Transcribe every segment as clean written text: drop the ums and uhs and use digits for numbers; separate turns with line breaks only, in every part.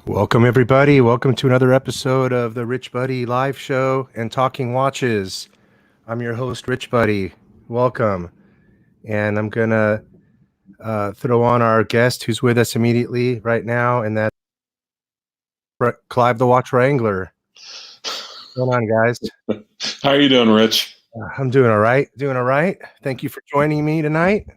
Welcome, everybody. Welcome to another episode of the Rich Buddy live show and Talking Watches. I'm your host, Rich Buddy. Welcome. And I'm going to throw on our guest who's with us immediately right now, and that's Clyve the Watch-Wrangler. What's going on, guys?
How are you doing, Rich?
I'm doing all right. Doing all right. Thank you for joining me tonight.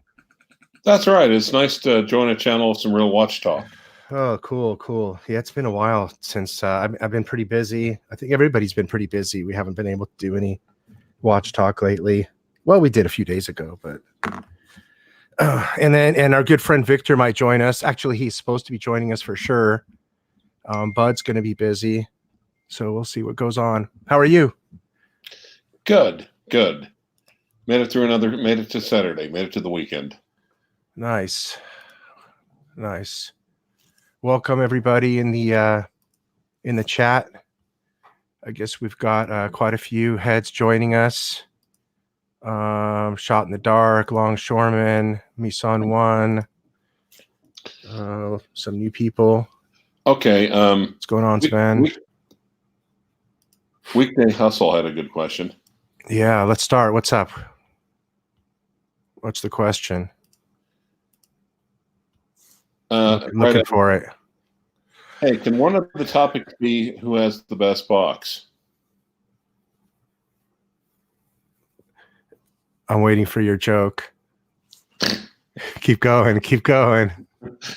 That's right. It's nice to join a channel with some real watch talk.
Oh, cool. Yeah, it's been a while since I've been pretty busy. I think everybody's been pretty busy. We haven't been able to do any watch talk lately. Well, we did a few days ago, but and our good friend Victor might join us. Actually, he's supposed to be joining us for sure. Bud's going to be busy, so we'll see what goes on. How are you?
Good. Made it to Saturday. Made it to the weekend.
Nice. Welcome everybody in the chat. I guess we've got quite a few heads joining us. Shot in the Dark, Longshoreman, Misan One, some new people.
Okay.
What's going on, Sven?
Weekday Hustle had a good question.
Yeah, let's start. What's up? What's the question? Looking for it.
Hey, can one of the topics be who has the best box?
I'm waiting for your joke. Keep going.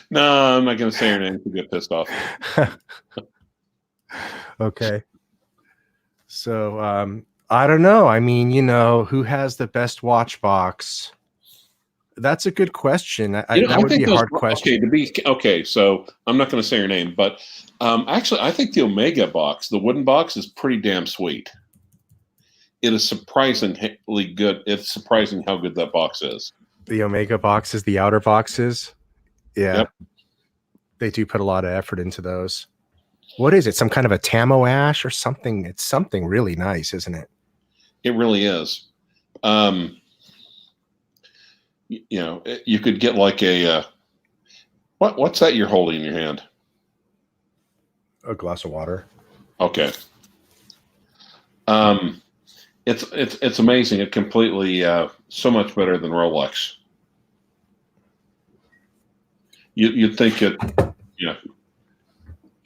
No, I'm not going to say your name to get pissed off.
Okay. So, I don't know. I mean, who has the best watch box? That's a good question. That would be a hard question.
Okay, so I'm not going to say your name, but actually, I think the Omega box, the wooden box, is pretty damn sweet. It is surprisingly good. It's surprising how good that box is.
The Omega boxes, the outer boxes. Yeah.
Yep.
They do put a lot of effort into those. What is it? Some kind of a Tamo ash or something? It's something really nice, isn't it?
It really is. You could get like a what's that you're holding in your hand?
A glass of water.
Okay. It's amazing. It completely so much better than Rolex. You'd think it. Yeah.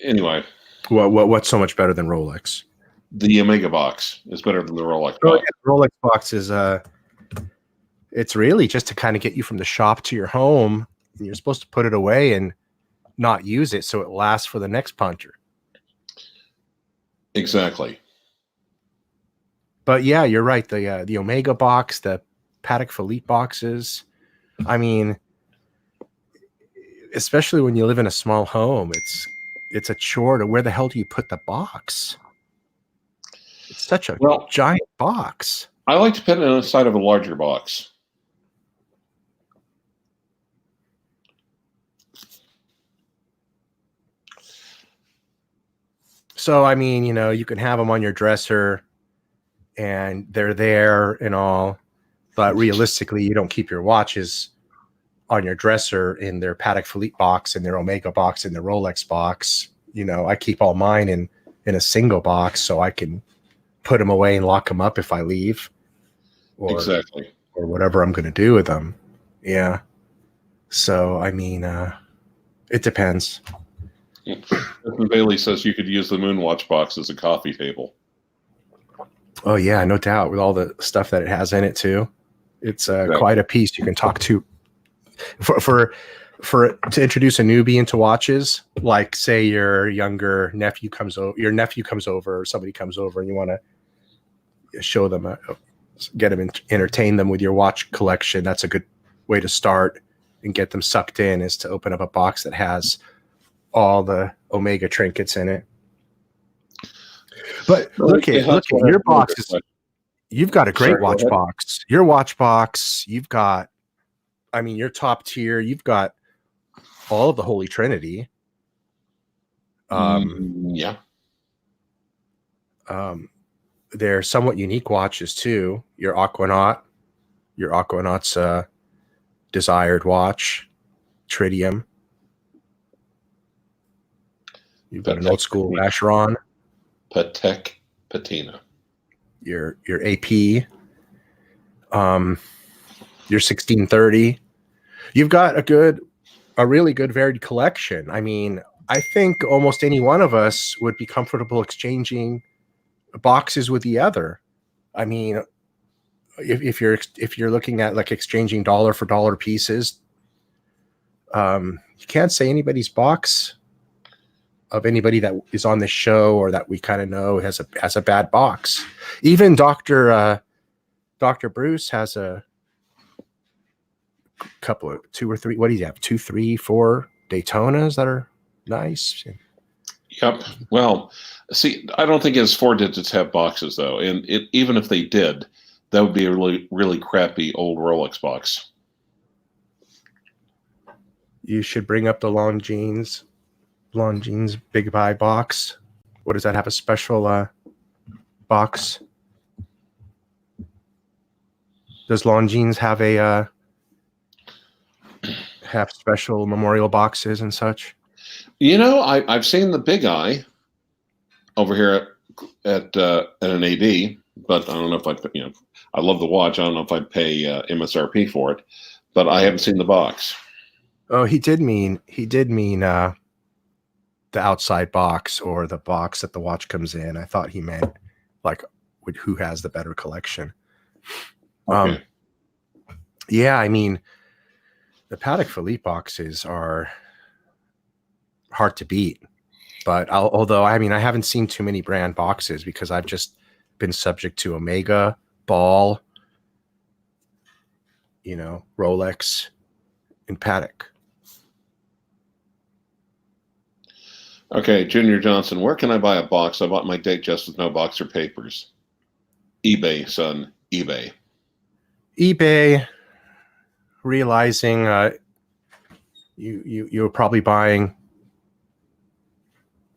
Anyway.
What's so much better than Rolex?
The Omega box is better than the Rolex box.
Yeah, the Rolex box is it's really just to kind of get you from the shop to your home, and you're supposed to put it away and not use it so it lasts for the next puncher.
Exactly.
But yeah, you're right. The Omega box, the Patek Philippe boxes. I mean, especially when you live in a small home, it's a chore to where the hell do you put the box? It's such a giant box.
I like to put it inside of a larger box.
So, I mean, you can have them on your dresser and they're there and all, but realistically, you don't keep your watches on your dresser in their Patek Philippe box and their Omega box and their Rolex box. I keep all mine in a single box so I can put them away and lock them up if I leave.
Exactly.
Or whatever I'm going to do with them. Yeah. So, I mean, it depends.
Bailey says you could use the Moonwatch box as a coffee table.
Oh, yeah, no doubt. With all the stuff that it has in it, too. It's quite a piece you can talk to. To introduce a newbie into watches, like, say, your nephew comes over, or somebody comes over, and you want to show them, entertain them with your watch collection. That's a good way to start and get them sucked in, is to open up a box that has all the Omega trinkets in it. But
Well,
look at your boxes. You've got a great
Sorry,
watch box. Your watch box, you've got, I mean, your top tier, you've got all of the Holy Trinity.
Yeah.
They're somewhat unique watches too. Your Aquanaut's desired watch, Tritium. You've got an old school Vacheron.
Patek Patina.
Your AP. Your 1630. You've got a really good varied collection. I mean, I think almost any one of us would be comfortable exchanging boxes with the other. I mean, if you're looking at like exchanging dollar for dollar pieces, you can't say anybody's box of anybody that is on this show or that we kind of know has a bad box. Even Dr. Bruce has a couple of 2 or 3. What do you have? 2, 3, 4 Daytonas that are nice.
Yep. Well, see, I don't think his 4 digits have boxes though, and even if they did, that would be a really, really crappy old Rolex box.
You should bring up the Longines Big Buy box. What does that have? A special box? Does Longines have special memorial boxes and such?
You know, I've seen the Big Eye over here at an AD, but I don't know if I love the watch. I don't know if I'd pay MSRP for it, but I haven't seen the box.
Oh, he did mean the outside box or the box that the watch comes in. I thought he meant like who has the better collection.
Okay.
Yeah, I mean, the Patek Philippe boxes are hard to beat, but although I mean I haven't seen too many brand boxes because I've just been subject to Omega, Ball, Rolex, and Patek.
Okay, Junior Johnson, where can I buy a box? I bought my Datejust with no box or papers. eBay, son, eBay.
eBay, realizing you're probably buying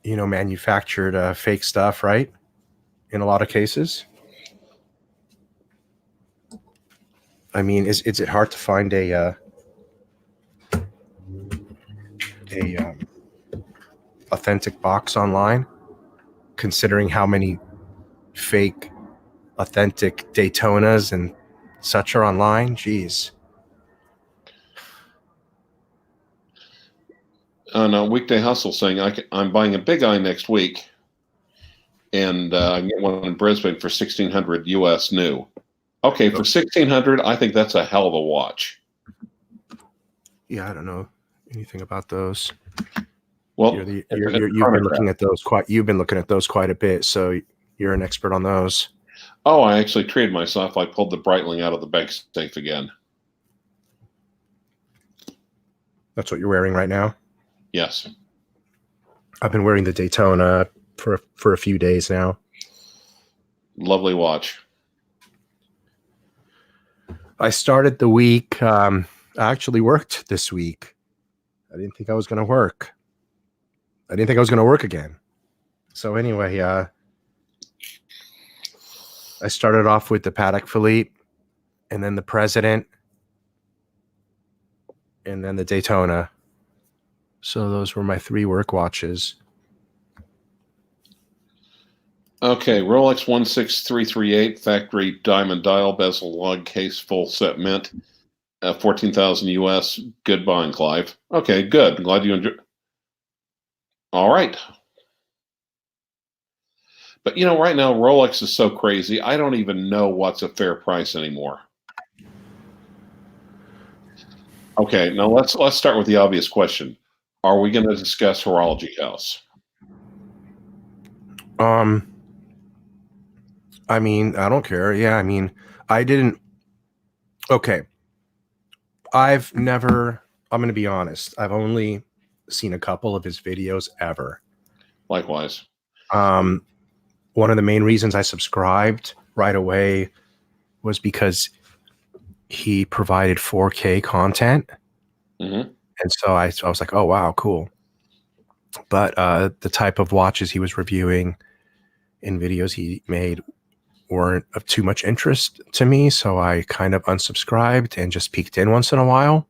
manufactured fake stuff, right? In a lot of cases. I mean, is it hard to find a authentic box online, considering how many fake authentic Daytonas and such are online? Jeez.
No, Weekday Hustle saying I'm buying a Big Eye next week, and I can get one in Brisbane for $1,600 US new. Okay, for $1,600, I think that's a hell of a watch.
Yeah, I don't know anything about those.
Well,
you've been looking at those quite a bit, so you're an expert on those.
Oh, I actually treated myself. I pulled the Breitling out of the bank safe again.
That's what you're wearing right now?
Yes.
I've been wearing the Daytona for a few days now.
Lovely watch.
I started the week. I actually worked this week. I didn't think I was going to work. I didn't think I was going to work again. So anyway, I started off with the Patek Philippe, and then the President, and then the Daytona. So those were my 3 work watches.
Okay, Rolex 16338, factory diamond dial, bezel, lug, case, full set mint, 14,000 US. Good buying, Clyve. Okay, good. I'm glad you enjoyed. All right. But right now Rolex is so crazy. I don't even know what's a fair price anymore. Okay, now let's start with the obvious question. Are we going to discuss Horology House?
I mean, I don't care. Yeah, I mean, I didn't. Okay. I'm going to be honest. I've only seen a couple of his videos ever.
Likewise.
One of the main reasons I subscribed right away was because he provided 4K content.
Mm-hmm.
And so I was like, oh, wow, cool. But the type of watches he was reviewing and videos he made weren't of too much interest to me. So I kind of unsubscribed and just peeked in once in a while.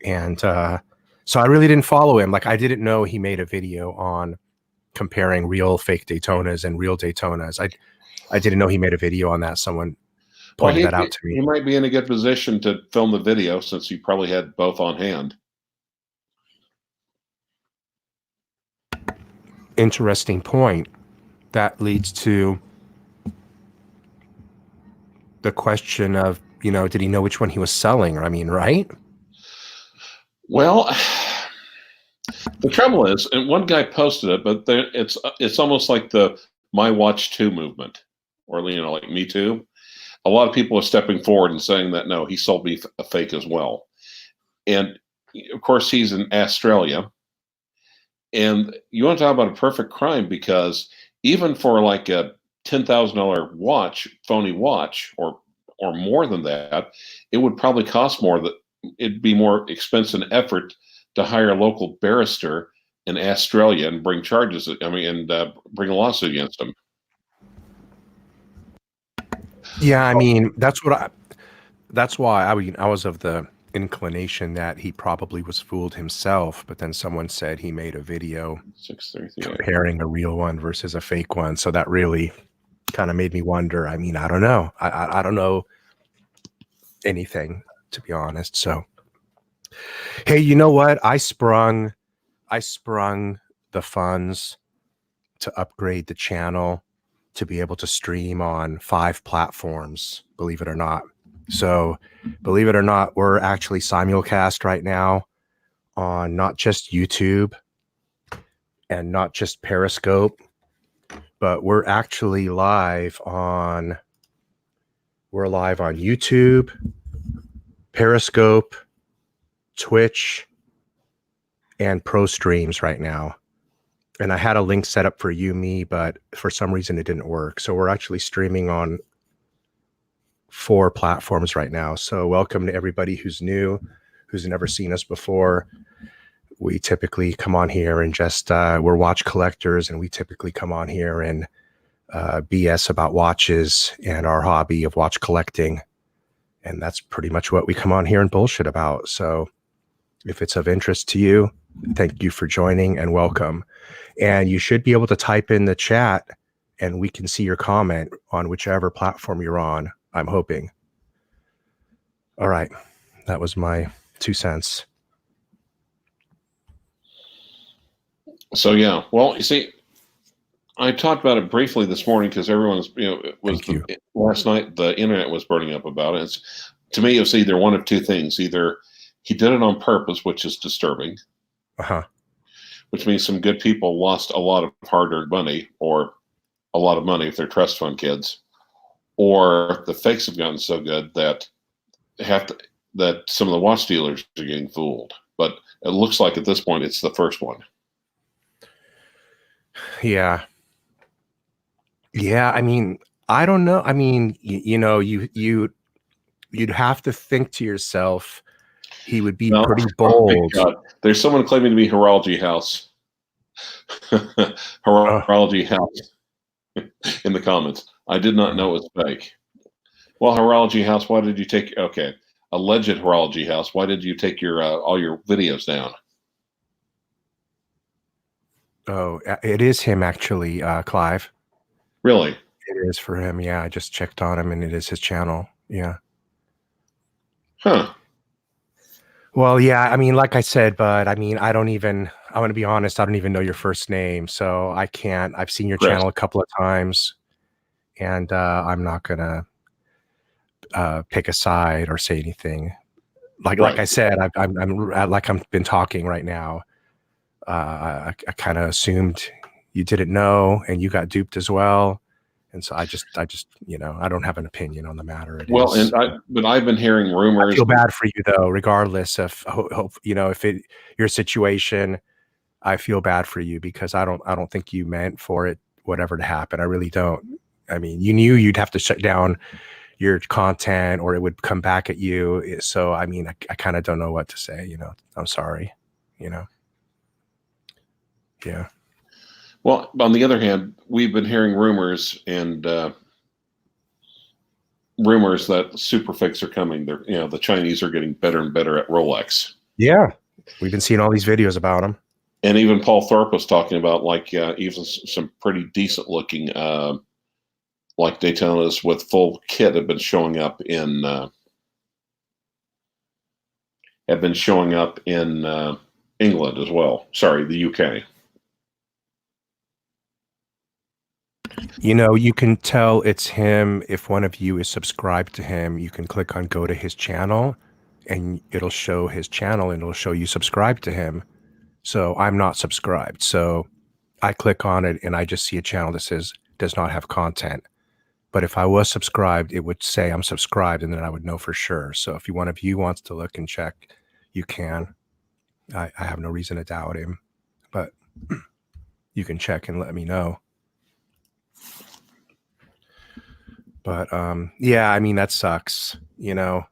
And so I really didn't follow him. Like, I didn't know he made a video on comparing real fake Daytonas and real Daytonas. I didn't know he made a video on that. Someone pointed that out to me.
He might be in a good position to film the video since he probably had both on hand.
Interesting point. That leads to the question of, did he know which one he was selling? I mean, right?
Well, the trouble is, and one guy posted it, but it's almost like the My Watch 2 movement, or like Me Too. A lot of people are stepping forward and saying that no, he sold me a fake as well. And of course, he's in Australia. And you want to talk about a perfect crime, because even for like a $10,000 watch, phony watch, or more than that, it would probably cost more. It'd be more expense and effort to hire a local barrister in Australia and bring charges. And bring a lawsuit against him.
Yeah, I mean, that's why I was of the inclination that he probably was fooled himself, but then someone said he made a video comparing a real one versus a fake one. So that really kind of made me wonder. I mean, I don't know. I don't know anything, to be honest. So, hey, you know what? I sprung the funds to upgrade the channel to be able to stream on 5 platforms, believe it or not. So, believe it or not, we're actually simulcast right now on not just YouTube and not just Periscope, but we're actually live on YouTube, Periscope, Twitch, and Pro Streams right now. And I had a link set up for me, but for some reason it didn't work. So we're actually streaming on 4 platforms right now. So welcome to everybody who's new, who's never seen us before. We typically come on here and just, we're watch collectors, and we typically come on here and BS about watches and our hobby of watch collecting. And that's pretty much what we come on here and bullshit about. So if it's of interest to you, thank you for joining and welcome. And you should be able to type in the chat and we can see your comment on whichever platform you're on, I'm hoping. All right. That was my 2 cents.
So, yeah. Well, you see, I talked about it briefly this morning because everyone's, last night the internet was burning up about it. To me, it was either one of 2 things. Either he did it on purpose, which is disturbing, which means some good people lost a lot of hard-earned money, or a lot of money if they're trust fund kids, or the fakes have gotten so good that some of the watch dealers are getting fooled. But it looks like at this point it's the first one.
Yeah. I mean, I don't know. I mean, you'd have to think to yourself, he would be pretty bold.
Oh, there's someone claiming to be Horology House. Horology House in the comments. I did not know it was fake. Well, Horology House, why did you take? Okay, alleged Horology House. Why did you take your all your videos down?
Oh, it is him actually, Clyve.
Really?
It is for him. Yeah, I just checked on him, and it is his channel. Yeah.
Huh.
Well, yeah, I mean, like I said, but I mean, I want to be honest, I don't even know your first name, so I can't. I've seen your channel a couple of times, and I'm not gonna pick a side or say anything. Like I said, I'm like I've been talking right now. I kind of assumed you didn't know, and you got duped as well, And so I just, you know, I don't have an opinion on the matter.
But I've been hearing
I
rumors.
feel bad for you though, regardless of, you know, if your situation, I feel bad for you because I don't think you meant for it, whatever to happen. I really don't. I mean, you knew you'd have to shut down your content or it would come back at you. So, I mean, I kind of don't know what to say, you know, I'm sorry, you know? Yeah.
Well, on the other hand, we've been hearing rumors and rumors that superfix are coming. They're, you know, the Chinese are getting better and better at Rolex.
Yeah. We've been seeing all these videos about them.
And even Paul Thorpe was talking about like even some pretty decent looking like Daytonas with full kit have been showing up in England as well. Sorry, the UK.
You know, you can tell it's him if one of you is subscribed to him. You can click on go to his channel and it'll show his channel and it'll show you subscribe to him. So I'm not subscribed. So I click on it and I just see a channel that says does not have content. But if I was subscribed, it would say I'm subscribed and then I would know for sure. So if one of you wants to look and check, you can. I have no reason to doubt him, but you can check and let me know. But yeah, I mean, that sucks, you know.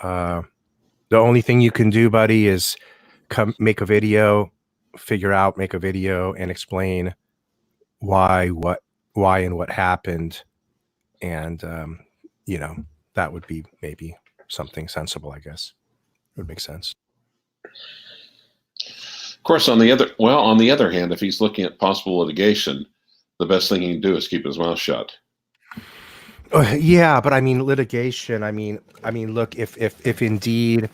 The only thing you can do, buddy, is make a video, make a video and explain why and what happened. And, you know, that would be maybe something sensible, I guess. It would make sense.
Of course, on the other hand, if he's looking at possible litigation, the best thing he can do is keep his mouth shut.
Yeah, but I mean, litigation. I mean, look, if indeed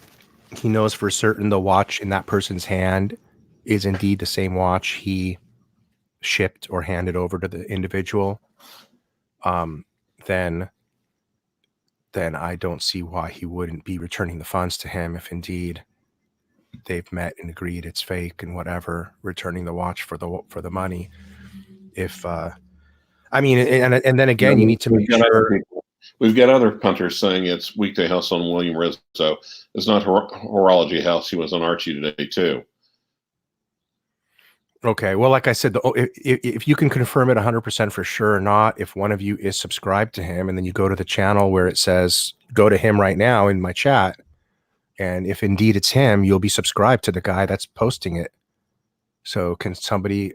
he knows for certain the watch in that person's hand is indeed the same watch he shipped or handed over to the individual, then I don't see why he wouldn't be returning the funds to him if indeed they've met and agreed it's fake and whatever, returning the watch for the money. If I mean, and then again, you need to make sure.
We've got other punters saying it's Weekday House on William Rizzo. It's not Horology House. He was on Archie today too.
Okay. Well, like I said, if you can confirm it 100% for sure or not, if one of you is subscribed to him and then you go to the channel where it says, go to him right now in my chat. And if indeed it's him, you'll be subscribed to the guy that's posting it. So can somebody,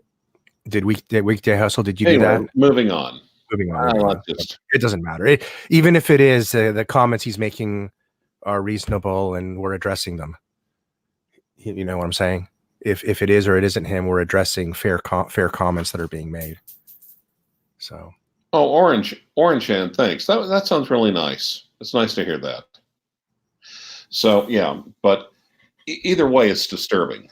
did Weekday Hustle, did you do that?
Moving on.
It doesn't matter. Even if it is, the comments he's making are reasonable and we're addressing them. You know what I'm saying? If it is or it isn't him, we're addressing fair comments that are being made. So.
Oh, Orange Hand, thanks. That sounds really nice. It's nice to hear that. So yeah, but either way, it's disturbing.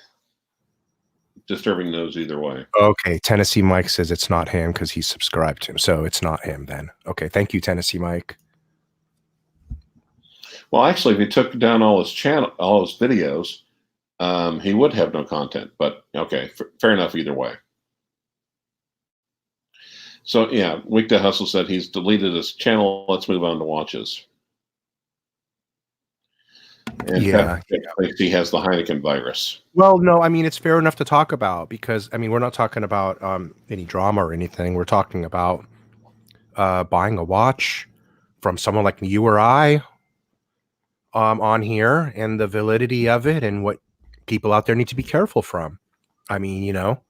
Disturbing news either way.
Okay, Tennessee Mike says it's not him because he's subscribed to him, so it's not him then. Okay, thank you, Tennessee Mike.
Well, actually, if he took down all his videos, he would have no content. But okay, fair enough either way. So yeah, Weekday Hustle said he's deleted his channel. Let's move on to watches. And
yeah,
he has the Heineken virus.
Well, no, I mean, it's fair enough to talk about because, I mean, we're not talking about any drama or anything. We're talking about buying a watch from someone like you or I on here and the validity of it and what people out there need to be careful from. I mean, you know,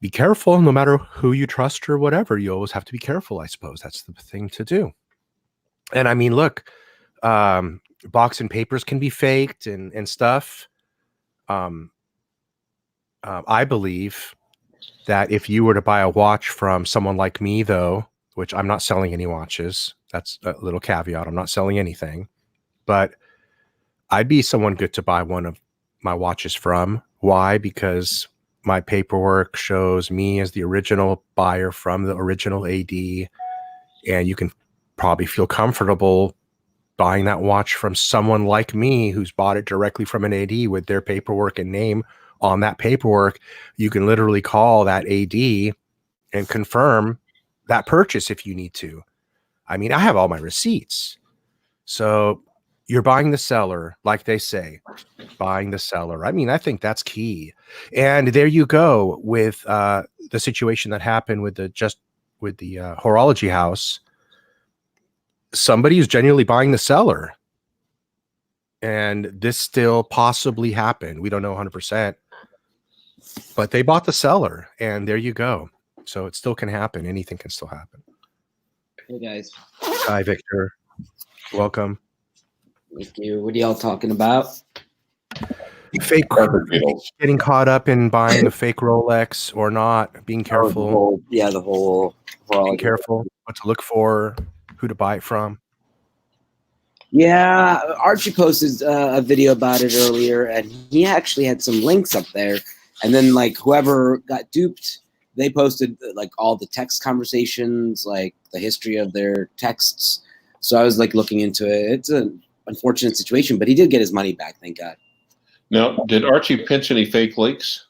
be careful no matter who you trust or whatever. You always have to be careful, I suppose. That's the thing to do. And I mean, look, box and papers can be faked and stuff. I believe that if you were to buy a watch from someone like me, though, which I'm not selling any watches, that's a little caveat. I'm not selling anything, but I'd be someone good to buy one of my watches from. Why? Because my paperwork shows me as the original buyer from the original AD, and you can probably feel comfortable buying that watch from someone like me who's bought it directly from an AD with their paperwork and name on that paperwork. You can literally call that AD and confirm that purchase if you need to. I mean, I have all my receipts. So you're buying the seller, like they say, buying the seller. I mean, I think that's key. And there you go with the situation that happened with the horology house. Somebody is genuinely buying the seller. And this still possibly happened. We don't know 100%, but they bought the seller, and there you go. So it still can happen. Anything can still happen.
Hey guys.
Hi, Victor. Welcome.
Thank you. What are y'all talking about?
Fake getting caught up in buying a fake Rolex or not. Being careful.
The whole.
Being careful what to look for, who to buy it from.
Yeah, Archie posted a video about it earlier, and he actually had some links up there. And then, like, whoever got duped, they posted like all the text conversations, like the history of their texts. So I was like looking into it. It's an unfortunate situation, but he did get his money back, thank God.
Now, did Archie pinch any fake links?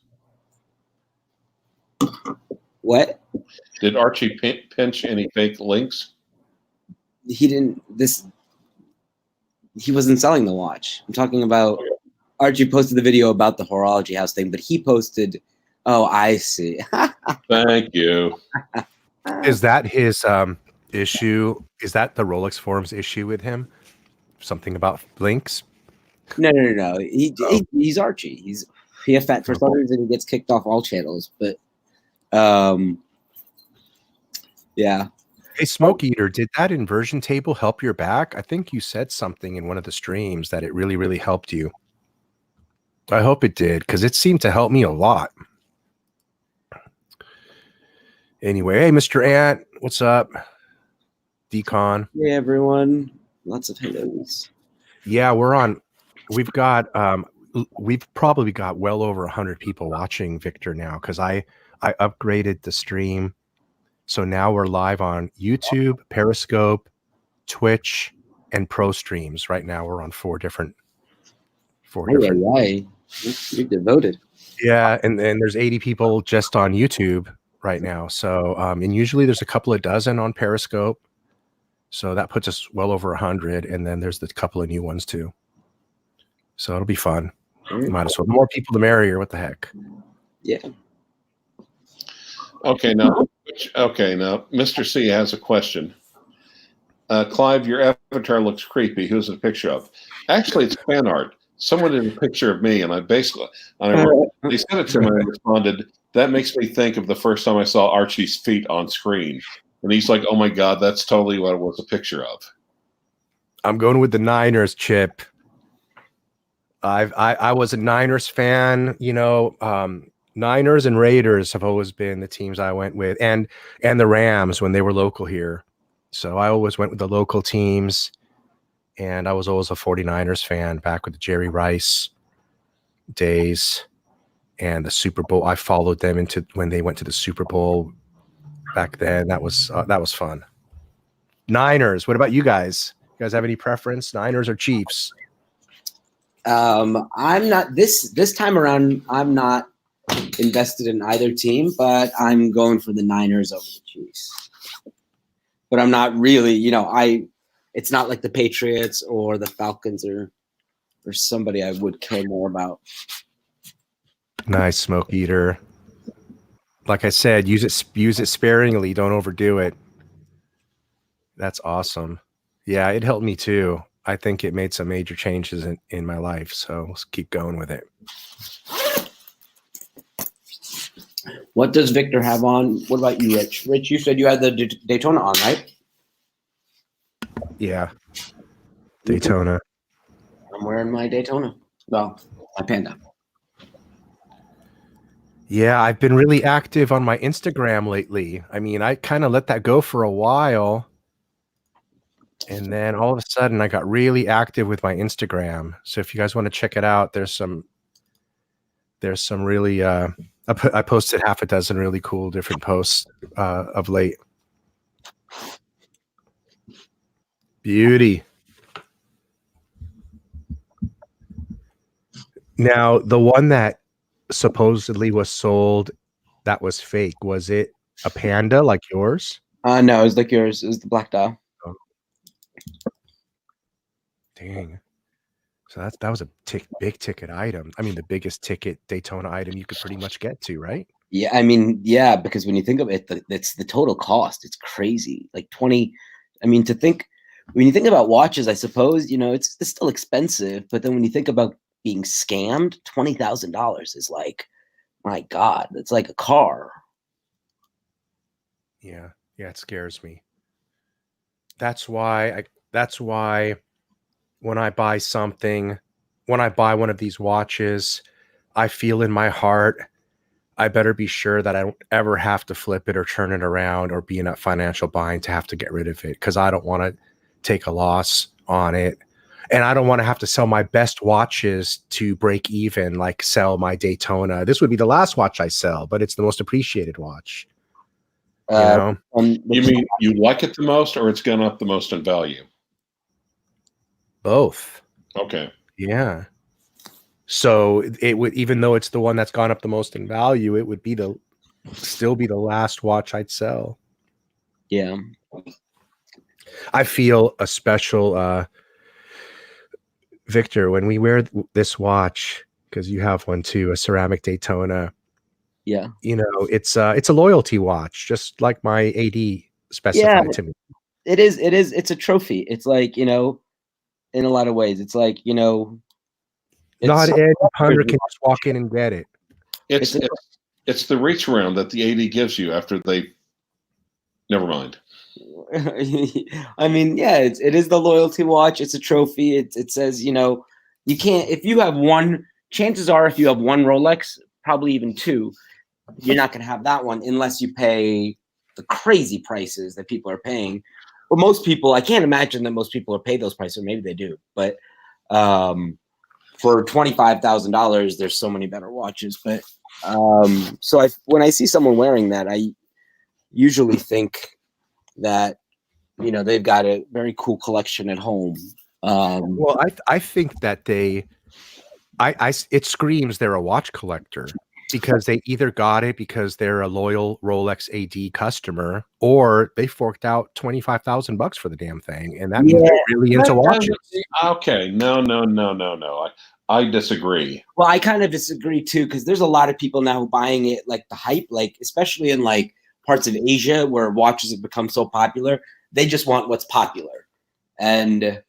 What?
Did Archie pinch any fake links?
He didn't. He wasn't selling the watch. I'm talking about Archie posted the video about the horology house thing, but he posted. Oh, I see.
Thank you.
Is that his issue? Is that the Rolex Forum's issue with him? Something about links?
No. He's Archie. He has fat for starters, and he gets kicked off all channels. But yeah.
Hey, Smoke Eater, did that inversion table help your back? I think you said something in one of the streams that it really, really helped you. I hope it did, because it seemed to help me a lot. Anyway, hey, Mr. Ant, what's up? Decon.
Hey, everyone. Lots of hellos.
Yeah, we've probably got well over 100 people watching Victor now, because I upgraded the stream. So now we're live on YouTube, Periscope, Twitch, and Pro Streams. Right now we're on four different.
You're devoted.
Yeah, and there's 80 people just on YouTube right now. So and usually there's a couple of dozen on Periscope. So that puts us well over 100, and then there's the couple of new ones too. So it'll be fun. Might as well. The more people, the merrier. What the heck?
Yeah.
Okay, now, Mr. C has a question. Clyve, your avatar looks creepy. Who's it a picture of? Actually, it's fan art. Someone did a picture of me, and they sent it to me and I responded, that makes me think of the first time I saw Archie's feet on screen. And he's like, oh my God, that's totally what it was a picture of.
I'm going with the Niners, Chip. I was a Niners fan, Niners and Raiders have always been the teams I went with, and the Rams when they were local here. So I always went with the local teams, and I was always a 49ers fan back with the Jerry Rice days and the Super Bowl. I followed them into when they went to the Super Bowl back then. That was fun. Niners. What about you guys? You guys have any preference? Niners or Chiefs?
I'm not this time around. I'm not invested in either team, but I'm going for the Niners over the Chiefs. But I'm not really, it's not like the Patriots or the Falcons or somebody I would care more about.
Nice, Smoke Eater. Like I said, use it sparingly. Don't overdo it. That's awesome. Yeah, it helped me too. I think it made some major changes in my life. So let's keep going with it.
What does Victor have on? What about you, Rich? Rich, you said you had the Daytona on, right?
Yeah. Daytona.
I'm wearing my Daytona. Well, my Panda.
Yeah, I've been really active on my Instagram lately. I mean, I kind of let that go for a while. And then all of a sudden I got really active with my Instagram. So if you guys want to check it out, there's some really I posted half a dozen really cool different posts of late. Beauty. Now, the one that supposedly was sold that was fake, was it a Panda like yours?
No, it was like yours. It was the black dial.
Oh, dang. So that was a big ticket item. I mean, the biggest ticket Daytona item you could pretty much get to, right?
Yeah, I mean, yeah, because when you think of it, it's the total cost. It's crazy. Like 20. I mean, when you think about watches, I suppose, it's still expensive. But then when you think about being scammed, $20,000 is like, my God, it's like a car.
Yeah, it scares me. That's why when I buy something, when I buy one of these watches, I feel in my heart I better be sure that I don't ever have to flip it or turn it around or be in a financial bind to have to get rid of it, because I don't want to take a loss on it. And I don't want to have to sell my best watches to break even, like sell my Daytona. This would be the last watch I sell, but it's the most appreciated watch. You know?
You mean you like it the most, or it's gone up the most in value?
Both.
Okay.
Yeah. So it would, even though it's the one that's gone up the most in value, it would still be the last watch I'd sell.
Yeah.
I feel a special, Victor, when we wear this watch, because you have one too, a ceramic Daytona.
Yeah.
It's a loyalty watch, just like my AD specified to me.
It is. It's a trophy. It's like, in a lot of ways, it's like,
Not any punter can just walk in and get it.
It's the reach around that the AD gives you after they. Never mind.
I mean, yeah, it is the loyalty watch. It's a trophy. It says, you can't, if you have one, chances are if you have one Rolex, probably even two, you're not going to have that one unless you pay the crazy prices that people are paying. But most people, I can't imagine that most people are paid those prices, or maybe they do. But for $25,000, there's so many better watches. But so when I see someone wearing that, I usually think that they've got a very cool collection at home.
Well, I think that it screams they're a watch collector, because they either got it because they're a loyal Rolex AD customer, or they forked out $25,000 for the damn thing, and that means they're really into watches.
Okay, no. I disagree.
Well, I kind of disagree too, because there's a lot of people now buying it like the hype, like especially in like parts of Asia where watches have become so popular. They just want what's popular, and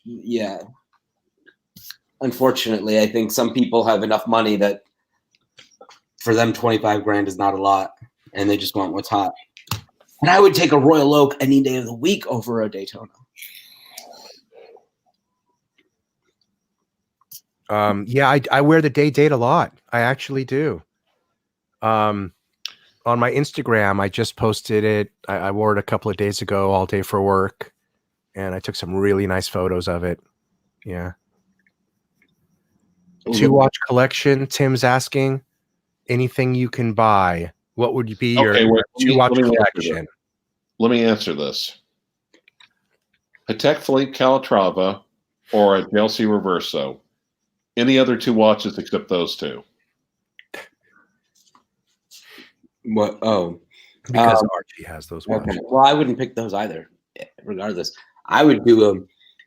yeah. Unfortunately, I think some people have enough money that for them 25 grand is not a lot, and they just want what's hot. And I would take a Royal Oak any day of the week over a Daytona.
Yeah, I wear the day date a lot. I actually do. On my Instagram, I just posted it. I wore it a couple of days ago, all day for work, and I took some really nice photos of it. Yeah. Two watch collection. Tim's asking, anything you can buy. What would be your two watch collection?
Let me answer this. Patek Philippe Calatrava or a Chelsea Reverso. Any other two watches except those two?
What? Oh,
because Archie has those watches. Okay.
Well, I wouldn't pick those either. Regardless, I would do a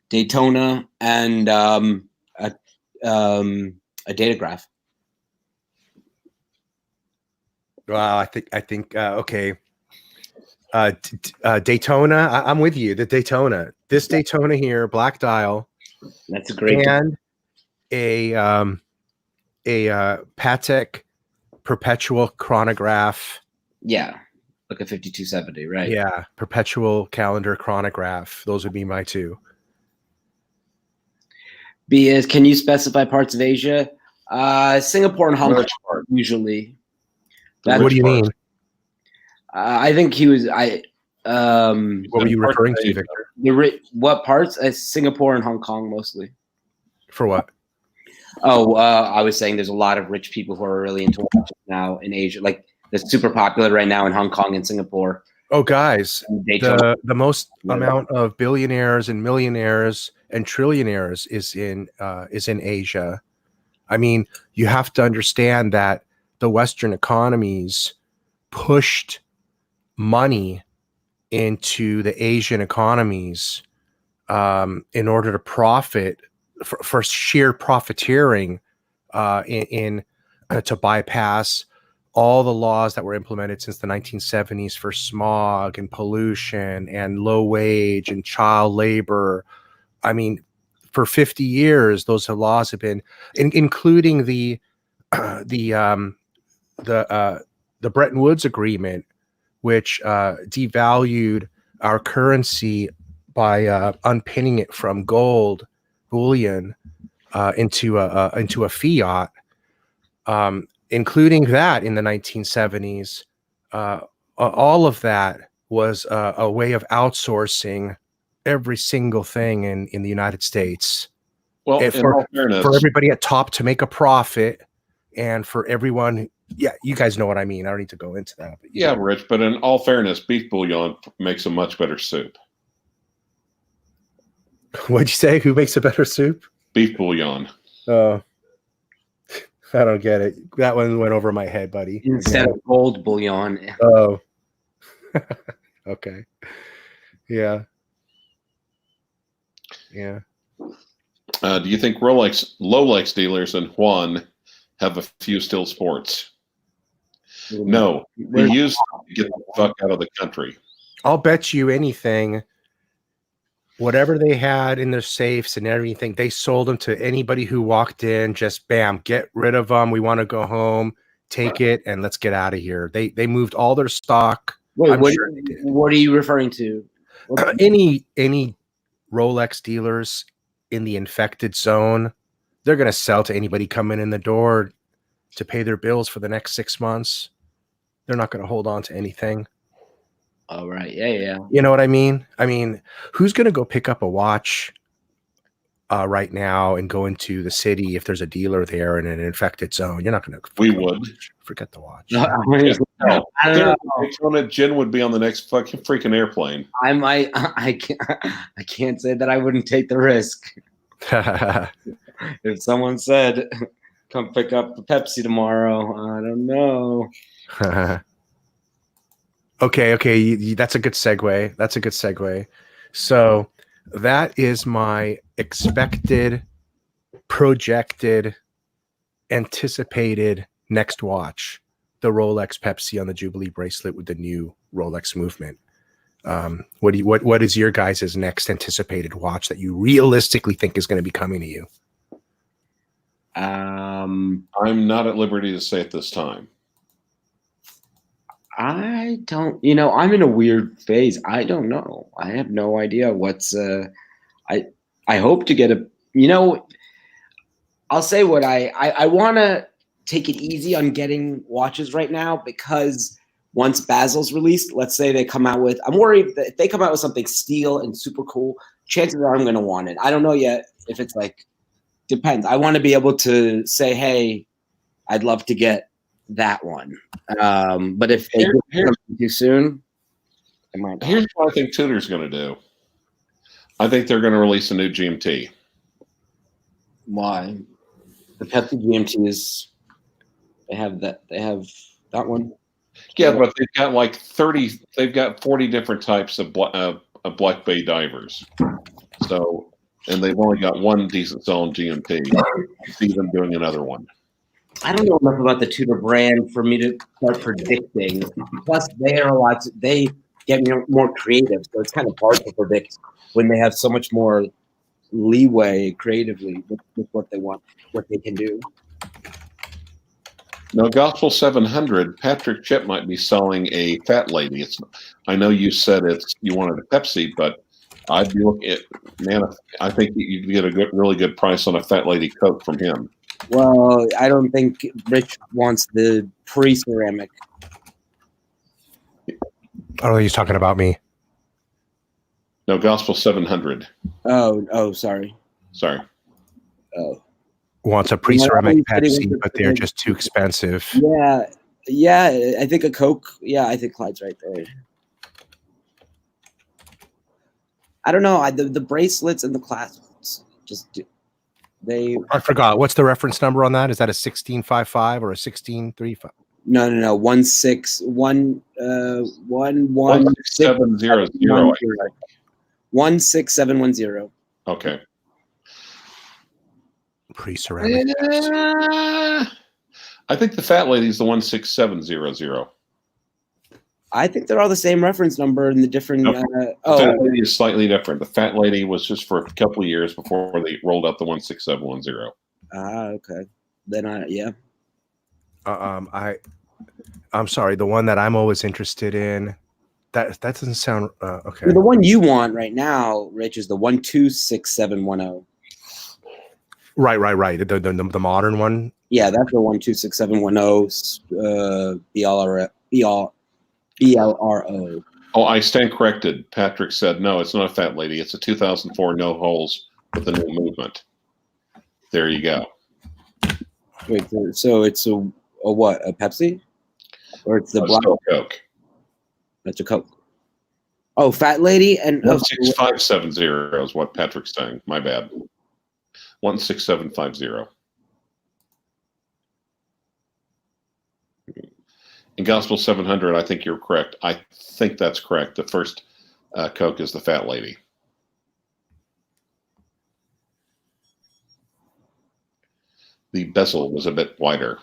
Daytona and a Datograph.
Well, I think okay. Daytona. I'm with you. The Daytona. This Daytona here, black dial.
That's a great.
And a Patek perpetual chronograph.
Yeah, like a 5270, right?
Yeah, perpetual calendar chronograph. Those would be my two.
Can you specify parts of Asia? Singapore and Hong Kong usually.
What do you mean?
I think he was.
What were you referring to, Victor?
What parts? Singapore and Hong Kong mostly.
For what?
Oh, I was saying there's a lot of rich people who are really into watches now in Asia. Like that's super popular right now in Hong Kong and Singapore.
Oh, guys, the most amount of billionaires and millionaires and trillionaires is in Asia. I mean, you have to understand that the Western economies pushed money into the Asian economies in order to profit for sheer profiteering to bypass all the laws that were implemented since the 1970s for smog and pollution and low wage and child labor. I mean, for 50 years, those laws have been, including the Bretton Woods Agreement, which devalued our currency by unpinning it from gold bullion into a fiat. Including that in the 1970s, all of that was a way of outsourcing every single thing in the United States.
Well,
And
in all fairness,
for everybody at top to make a profit, and for everyone, yeah, you guys know what I mean. I don't need to go into that. But
yeah, Rich, but in all fairness, beef bouillon makes a much better soup.
What'd you say? Who makes a better soup?
Beef bouillon.
Oh, I don't get it. That one went over my head, buddy.
Instead of gold bullion.
Oh, okay. Yeah. Yeah.
Do you think Rolex dealers in Juan have a few still sports? No. We used to get the fuck out of the country.
I'll bet you anything. Whatever they had in their safes and everything, they sold them to anybody who walked in. Just bam, get rid of them. We want to go home, take it, and let's get out of here. They moved all their stock.
Wait, what are you referring to?
Any Rolex dealers in the infected zone, they're going to sell to anybody coming in the door to pay their bills for the next 6 months. They're not going to hold on to anything.
All right. Yeah.
You know what I mean? I mean, who's going to go pick up a watch right now and go into the city if there's a dealer there in an infected zone? You're not going to.
We would.
Forget the watch.
I don't know.
Jen would be on the next fucking freaking airplane.
I can't say that I wouldn't take the risk. If someone said, come pick up the Pepsi tomorrow, I don't know.
Okay. That's a good segue. So that is my expected, projected, anticipated next watch, the Rolex Pepsi on the Jubilee bracelet with the new Rolex movement. What is your guys' next anticipated watch that you realistically think is going to be coming to you?
I'm not at liberty to say at this time.
I don't, I'm in a weird phase. I don't know. I have no idea what's, I hope to get I'll say what I want to take it easy on getting watches right now, because once Basil's released, let's say they come out with, I'm worried that if they come out with something steel and super cool, chances are I'm going to want it. I don't know yet if it's depends. I want to be able to say, hey, I'd love to get that one. But if they get too soon, I might not.
Here's what I think Tudor's going to do. I think they're going to release a new GMT.
Why? The Pepsi GMT is. They have that one.
Yeah, but they've got 30. They've got 40 different types of Black Bay divers. So, and they've only got one decent selling GMT. I see them doing another one.
I don't know enough about the Tudor brand for me to start predicting. Plus, they get more creative, so it's kind of hard to predict when they have so much more leeway creatively with what they want, what they can do.
Now, Gospel 700, Patrick Chip might be selling a fat lady. I know you said you wanted a Pepsi, but I'd be looking at, man, I think you'd get a really good price on a fat lady Coke from him.
Well, I don't think Rich wants the pre-ceramic.
I don't know, he's talking about me.
No, Gospel 700.
Oh, sorry.
Sorry.
Oh.
Wants a pre-ceramic Pepsi, but they're just too expensive.
Yeah. I think a Coke. Yeah, I think Clyde's right there. I don't know. The bracelets and the clasps
I forgot. What's the reference number on that? Is that a 1655 or a 1635?
No. 161
16700.
16710.
Okay.
Pre-ceramic.
I think the fat lady is the 16700.
I think they're all the same reference number and the different.
Nope. The fat lady is slightly different. The fat lady was just for a couple of years before they rolled out the 16710.
Okay. Then yeah.
I'm sorry. The one that I'm always interested in. That doesn't sound okay.
The one you want right now, Rich, is the 126710.
Right. The modern one.
Yeah, that's the 126710. BLRO.
Oh, I stand corrected. Patrick said, no, it's not a fat lady. It's a 2004 no holes with a new movement. There you go.
Wait, so it's a what? A Pepsi? Or it's the black
Coke.
That's a Coke. Oh, fat lady and
16570 is what Patrick's saying. My bad. 16750. In Gospel 700, I think you're correct. I think that's correct. The first Coke is the fat lady. The bezel was a bit wider.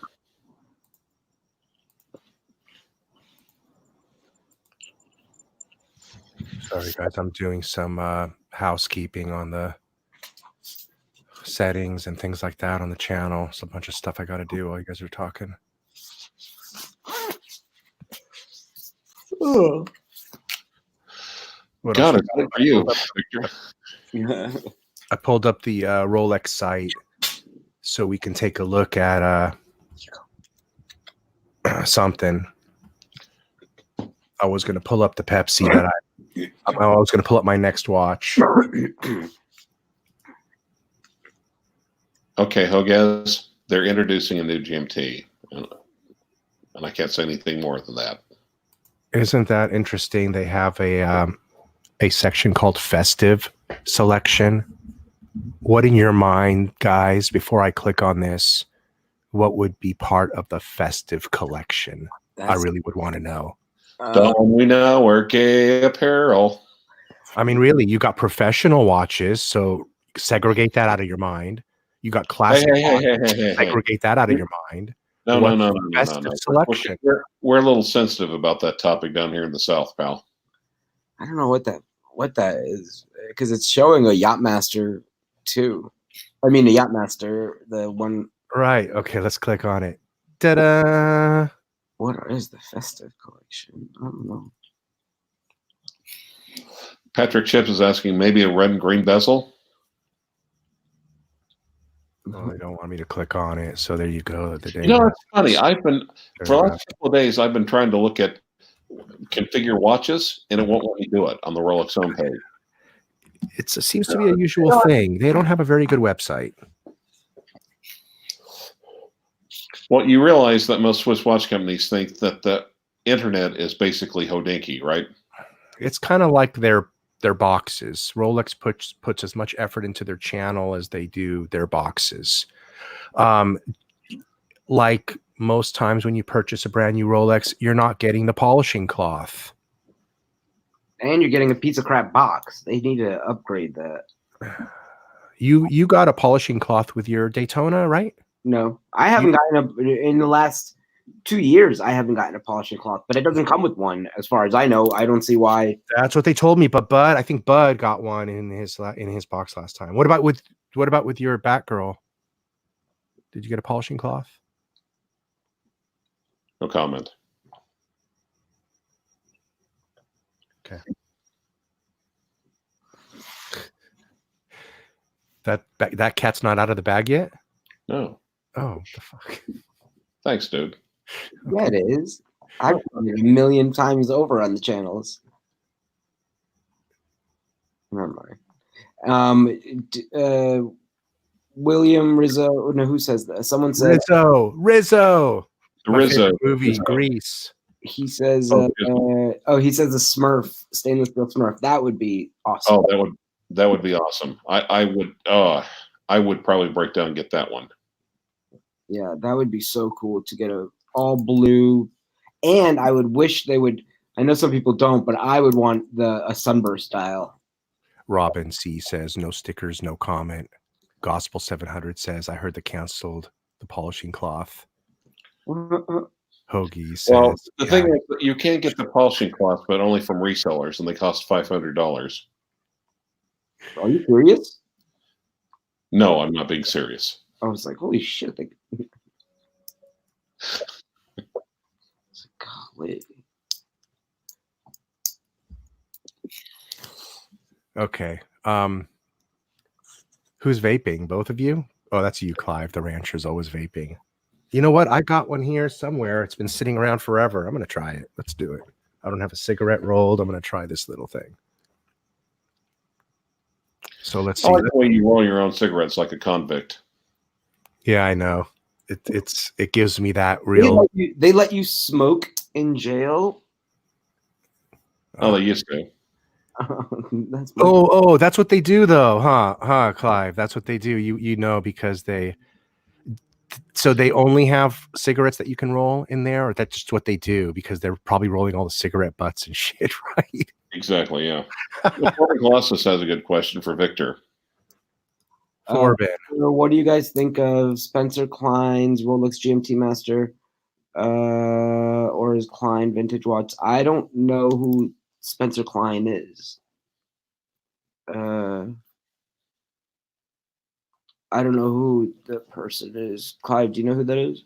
Sorry, guys. I'm doing some housekeeping on the settings and things like that on the channel. It's a bunch of stuff I got to do while you guys are talking.
Oh.
What
God,
else?
it's good for you, Victor.
I pulled up the Rolex site so we can take a look at something. I was going to pull up the Pepsi that I was going to pull up my next watch.
Okay, Hogas, they're introducing a new GMT, and I can't say anything more than that.
Isn't that interesting? They have a section called Festive Selection. What in your mind, guys, before I click on this, what would be part of the Festive collection? I really would want to know.
Don't we know we're gay apparel?
I mean, really, you got professional watches, so segregate that out of your mind. You got classic watches, segregate that out of your mind.
No.
Selection.
We're a little sensitive about that topic down here in the South, pal.
I don't know what that is because it's showing a Yachtmaster too. I mean, a Yachtmaster, the one.
Right. Okay. Let's click on it. Ta-da!
What is the Festive collection? I don't know.
Patrick Chips is asking maybe a red and green bezel.
Oh, they don't want me to click on it. So there you go.
It's funny. For the last couple of days, I've been trying to look at configure watches, and it won't let me do it on the Rolex homepage.
It seems to be a usual thing. They don't have a very good website.
Well, you realize that most Swiss watch companies think that the internet is basically Hodinkee, right?
It's kind of like their boxes. Rolex puts as much effort into their channel as they do their boxes. Like most times when you purchase a brand new Rolex, you're not getting the polishing cloth.
And you're getting a piece of crap box. They need to upgrade that.
You got a polishing cloth with your Daytona, right?
No, I haven't gotten in the last 2 years. I haven't gotten a polishing cloth, but it doesn't come with one, as far as I know. I don't see why.
That's what they told me. But I think Bud got one in his box last time. What about with your Batgirl? Did you get a polishing cloth?
No comment.
Okay. That cat's not out of the bag yet?
No.
Oh, the fuck.
Thanks, dude.
Yeah, it is. I've done it a million times over on the channels. Never mind. William Rizzo. No, who says that? Someone said
Rizzo.
Rizzo
Movie Grease.
He says. He says the Smurf, stainless steel Smurf. That would be awesome.
Oh, that would be awesome. I would probably break down and get that one.
Yeah, that would be so cool to get a all blue, and I would wish they would. I know some people don't, but I would want a sunburst style.
Robin C says no stickers, no comment. Gospel 700 says I heard they canceled the polishing cloth. Hoagie says,
well, the thing is, you can't get the polishing cloth, but only from resellers, and they cost $500.
Are you serious?
No, I'm not being serious.
I was like, holy shit! Golly.
Okay. Who's vaping? Both of you? Oh, that's you, Clyve. The rancher's always vaping. You know what? I got one here somewhere. It's been sitting around forever. I'm going to try it. Let's do it. I don't have a cigarette rolled. I'm going to try this little thing. So let's see.
I like the way you roll your own cigarettes like a convict.
Yeah, I know. It gives me that real.
They let you smoke in jail.
Oh, they used to.
That's what they do, though, huh, Clyve? That's what they do. You know, because they only have cigarettes that you can roll in there, or that's just what they do because they're probably rolling all the cigarette butts and shit, right?
Exactly, yeah. Corbin Colossus has a good question for Victor.
Corbin.
What do you guys think of Spencer Klein's Rolex GMT Master or his Klein vintage watch? I don't know who Spencer Klein is. I don't know who the person is. Clyve, do you know who that is?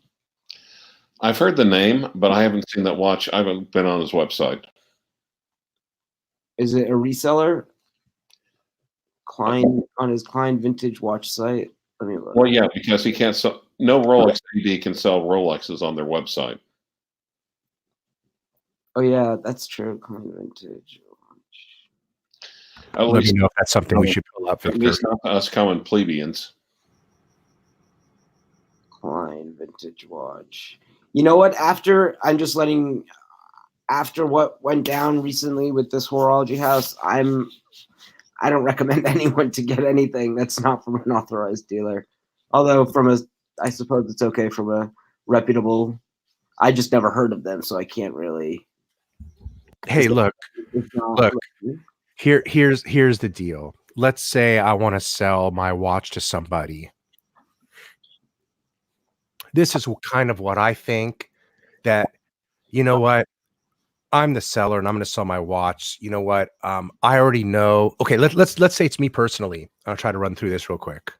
I've heard the name, but I haven't seen that watch. I haven't been on his website.
Is it a reseller? Klein on his Klein vintage watch site. Let me look.
Well, yeah, because he can't sell. No Rolex AD can sell Rolexes on their website.
Oh yeah, that's true. Klein vintage watch.
At
Let
least,
me know if that's something we should pull up.
at least not to us common plebeians.
Klein vintage watch. You know what? After what went down recently with this horology house, I don't recommend anyone to get anything that's not from an authorized dealer. Although I suppose it's okay from a reputable. I just never heard of them, so I can't really.
Hey, look. Here's the deal. Let's say I want to sell my watch to somebody. This is kind of what I think. That, you know what? I'm the seller and I'm going to sell my watch. You know what? I already know. Okay, let's say it's me personally. I'll try to run through this real quick.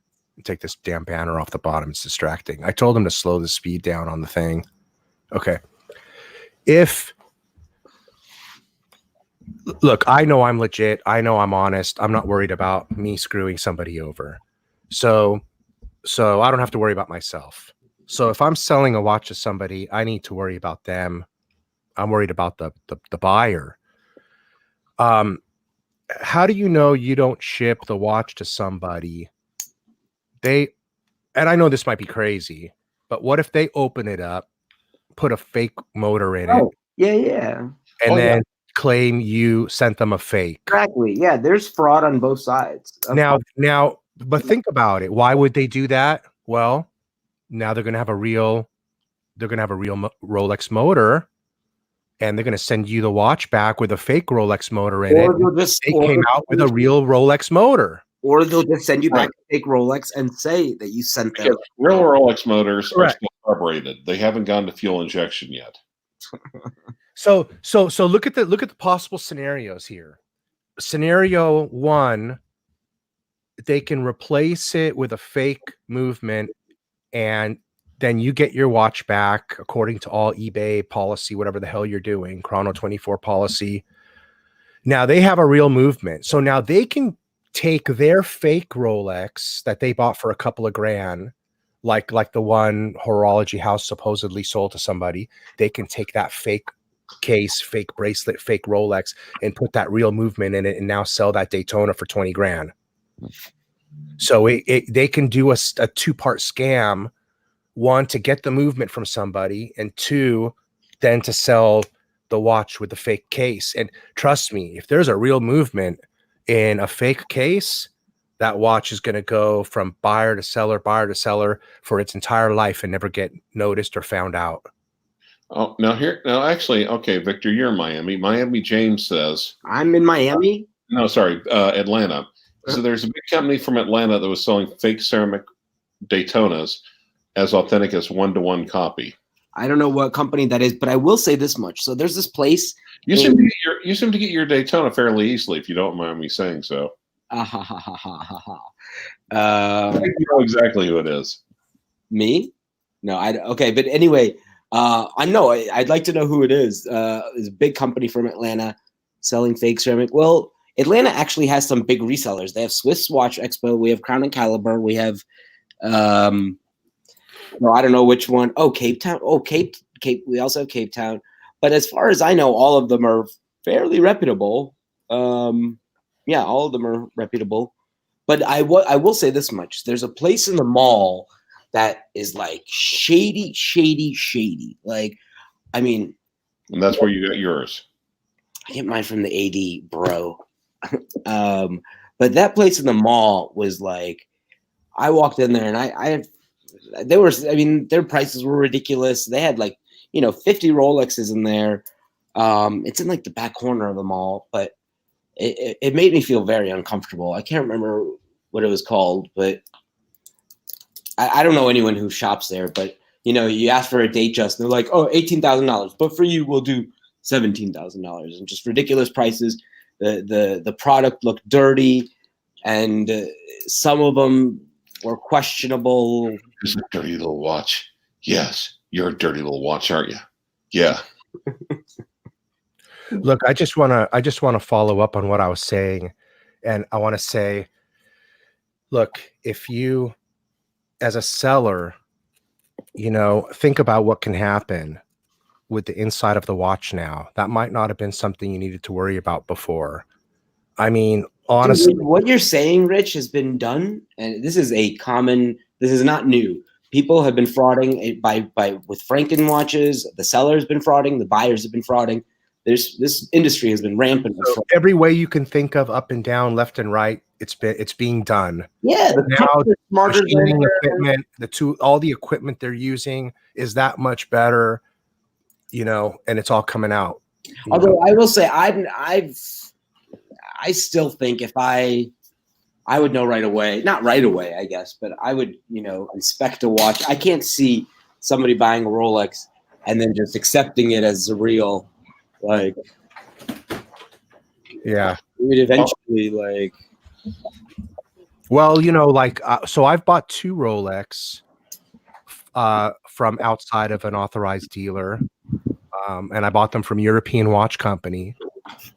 Take this damn banner off the bottom. It's distracting. I told him to slow the speed down on the thing. Okay. Look, I know I'm legit. I know I'm honest. I'm not worried about me screwing somebody over. So I don't have to worry about myself. So if I'm selling a watch to somebody, I need to worry about them. I'm worried about the buyer. How do you know you don't ship the watch to somebody? And I know this might be crazy, but what if they open it up, put a fake motor in it?
Yeah.
And then claim you sent them a fake.
Exactly. Yeah, there's fraud on both sides.
Now, but think about it. Why would they do that? Well, now they're going to have a real Rolex motor, and they're going to send you the watch back with a fake Rolex motor in it. They came out with a real Rolex motor.
Or they'll just send you back a fake Rolex and say that you sent them.
Real Rolex motors are still carbureted. They haven't gone to fuel injection yet.
So look at the possible scenarios here. Scenario one, they can replace it with a fake movement, and then you get your watch back according to all eBay policy, whatever the hell you're doing, Chrono 24 policy. Now they have a real movement. So now they can take their fake Rolex that they bought for a couple of grand, like the one horology house supposedly sold to somebody. They can take that fake case, fake bracelet, fake Rolex, and put that real movement in it and now sell that Daytona for 20 grand. So they can do a two-part scam. One, to get the movement from somebody, and two, then to sell the watch with the fake case. And trust me, if there's a real movement in a fake case, that watch is going to go from buyer to seller for its entire life and never get noticed or found out.
Oh, now actually, okay, Victor, you're in Miami. Miami James says,
I'm in Miami.
no, sorry, Atlanta. So there's a big company from Atlanta that was selling fake ceramic Daytonas as authentic as one-to-one copy.
I don't know what company that is, but I will say this much. So there's this place.
You seem to get your Daytona fairly easily, if you don't mind me saying so. I know exactly who it is.
Me? No, okay, but anyway, I know I'd like to know who it is. It's a big company from Atlanta selling fake ceramic. Well, Atlanta actually has some big resellers. They have Swiss Watch Expo. We have Crown and Caliber. We have, no, I don't know which one. Oh, Cape Town. Oh, Cape. We also have Cape Town. But as far as I know, all of them are fairly reputable. Yeah, all of them are reputable. But I will say this much: there's a place in the mall that is like shady. Like, I mean,
And that's where you got yours.
I get mine from the AD, bro. But that place in the mall was like, I walked in there and I mean, their prices were ridiculous. They had like, 50 Rolexes in there. It's in like the back corner of the mall, but it made me feel very uncomfortable. I can't remember what it was called, but I don't know anyone who shops there, but you ask for a date just, and they're like, oh, $18,000, but for you, we'll do $17,000, and just ridiculous prices. The product looked dirty, and some of them were questionable.
It's a dirty little watch. Yes, you're a dirty little watch, aren't you? Yeah.
Look, I just want to follow up on what I was saying, and I want to say, look, if you, as a seller, think about what can happen with the inside of the watch now. That might not have been something you needed to worry about before. I mean, honestly,
dude, what you're saying, Rich, has been done, and this is not new. People have been frauding with Franken watches. The seller has been frauding. The buyers have been frauding. This industry has been rampant.
So every way you can think of, up and down, left and right, it's being done.
Yeah,
now machining equipment, all the equipment they're using is that much better, and it's all coming out.
Although I will say, I still think if I would know right away, not right away, I guess, but I would, inspect a watch. I can't see somebody buying a Rolex and then just accepting it as a real, like,
yeah,
it would eventually like.
Well, so I've bought 2 Rolex from outside of an authorized dealer, and I bought them from European Watch Company.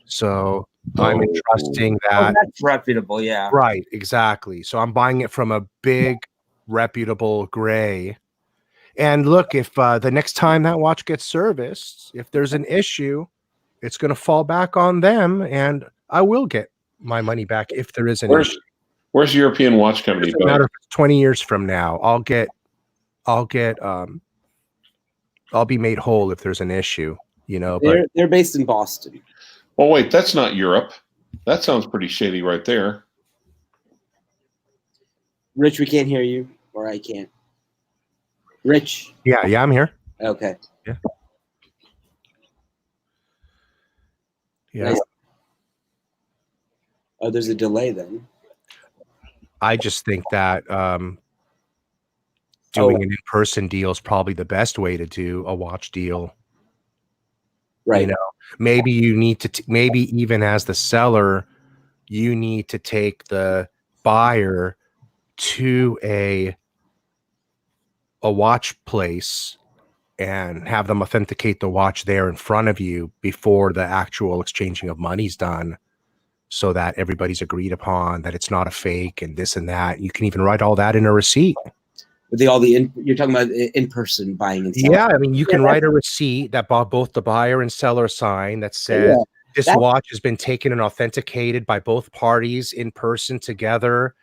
So I'm entrusting that.
That's reputable, yeah.
Right, exactly. So I'm buying it from a big, reputable gray. And look, if the next time that watch gets serviced, if there's an issue, it's going to fall back on them, and I will get my money back if there is an issue.
Where's European Watch Company?
It doesn't matter if it's 20 years from now. I'll be made whole if there's an issue,
They're based in Boston.
Well, wait, that's not Europe. That sounds pretty shady right there.
Rich, we can't hear you, or I can't. Rich.
Yeah, I'm here.
Okay.
Yeah.
Nice. Oh, there's a delay then.
I just think that doing an in-person deal is probably the best way to do a watch deal.
Right.
Maybe you need to, maybe even as the seller, you need to take the buyer to a watch place and have them authenticate the watch there in front of you before the actual exchanging of money's done, so that everybody's agreed upon that it's not a fake and this and that. You can even write all that in a receipt.
You're talking about in-person buying and selling.
Yeah, I mean, you can write a receipt that both the buyer and seller sign that says this watch has been taken and authenticated by both parties in person together,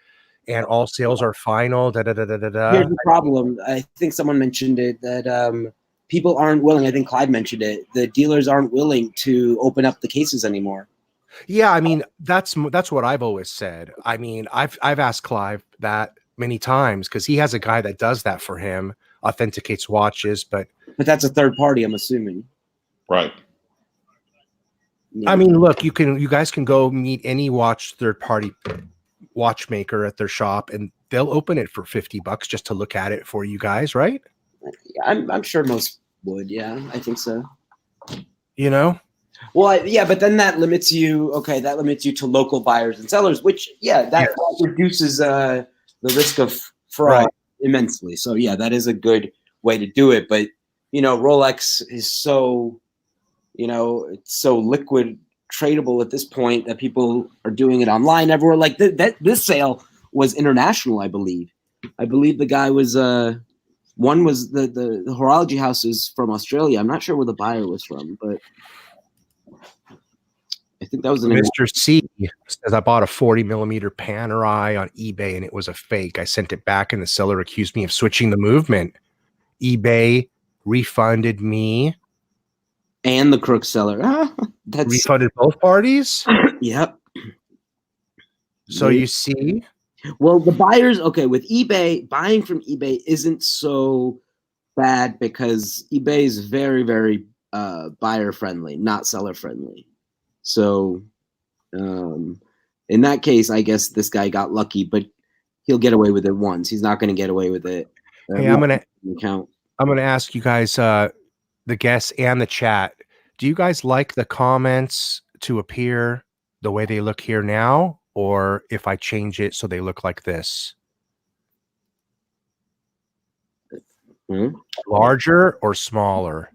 and all sales are final. Here's
the problem. I think someone mentioned it, that people aren't willing. I think Clyve mentioned it. The dealers aren't willing to open up the cases anymore.
Yeah, I mean, that's what I've always said. I mean, I've asked Clyve that many times because he has a guy that does that for him authenticates watches, but
that's a third party, I'm assuming.
Right.
Yeah.
I mean, look, you guys can go meet any third party watchmaker at their shop, and they'll open it for $50 just to look at it for you guys, right?
I'm sure most would. Yeah, I think so.
You know?
Well, yeah, but then that limits you. Okay, that limits you to local buyers and sellers, which that reduces the risk of fraud immensely. So yeah, that is a good way to do it. But Rolex is so it's so liquid tradable at this point that people are doing it online everywhere. Like this sale was international, I believe. I believe the guy was one was the horology house is from Australia. I'm not sure where the buyer was from, but I think that was
Mr. C says, I bought a 40mm Panerai on eBay and it was a fake. I sent it back and the seller accused me of switching the movement. eBay refunded me.
And the crook seller. That's
refunded both parties?
Yep.
So you see?
Well, the buyers, okay, with eBay, buying from eBay isn't so bad because eBay is very, very buyer friendly, not seller friendly. So in that case, I guess this guy got lucky, but he'll get away with it once. He's not going to get away with it.
Hey, I'm gonna ask you guys, the guests and the chat. Do you guys like the comments to appear the way they look here now, or if I change it so they look like this? Larger or smaller?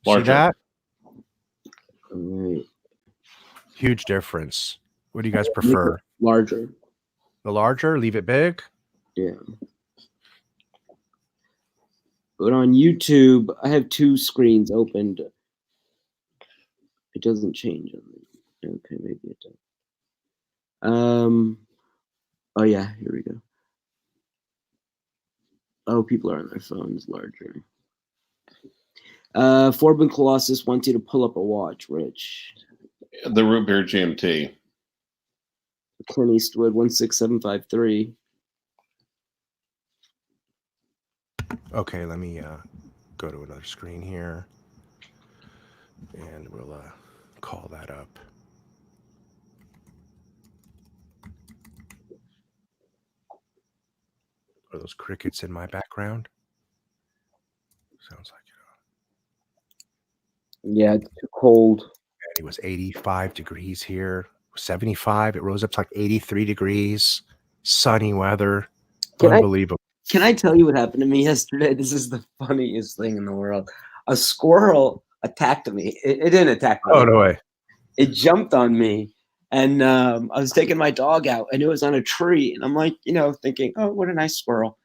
Larger.
See that?
Right.
Huge difference. What do you guys prefer?
Larger.
The larger? Leave it big?
Yeah. But on YouTube, I have two screens opened. It doesn't change. Okay, maybe it does. Oh yeah, here we go. Oh, people are on their phones larger. Forbin Colossus wants you to pull up a watch, Rich.
The Root Beer GMT.
Clint Eastwood 16753.
Okay, let me go to another screen here, and we'll call that up. Are those crickets in my background? Sounds like it.
Yeah, it's too cold.
And it was 85 degrees here, 75. It rose up to like 83 degrees. Sunny weather. Unbelievable.
Can I tell you what happened to me yesterday? This is the funniest thing in the world. A squirrel attacked me. It didn't attack me.
Oh, no way.
It jumped on me. And I was taking my dog out, and it was on a tree. And I'm like, thinking, oh, what a nice squirrel.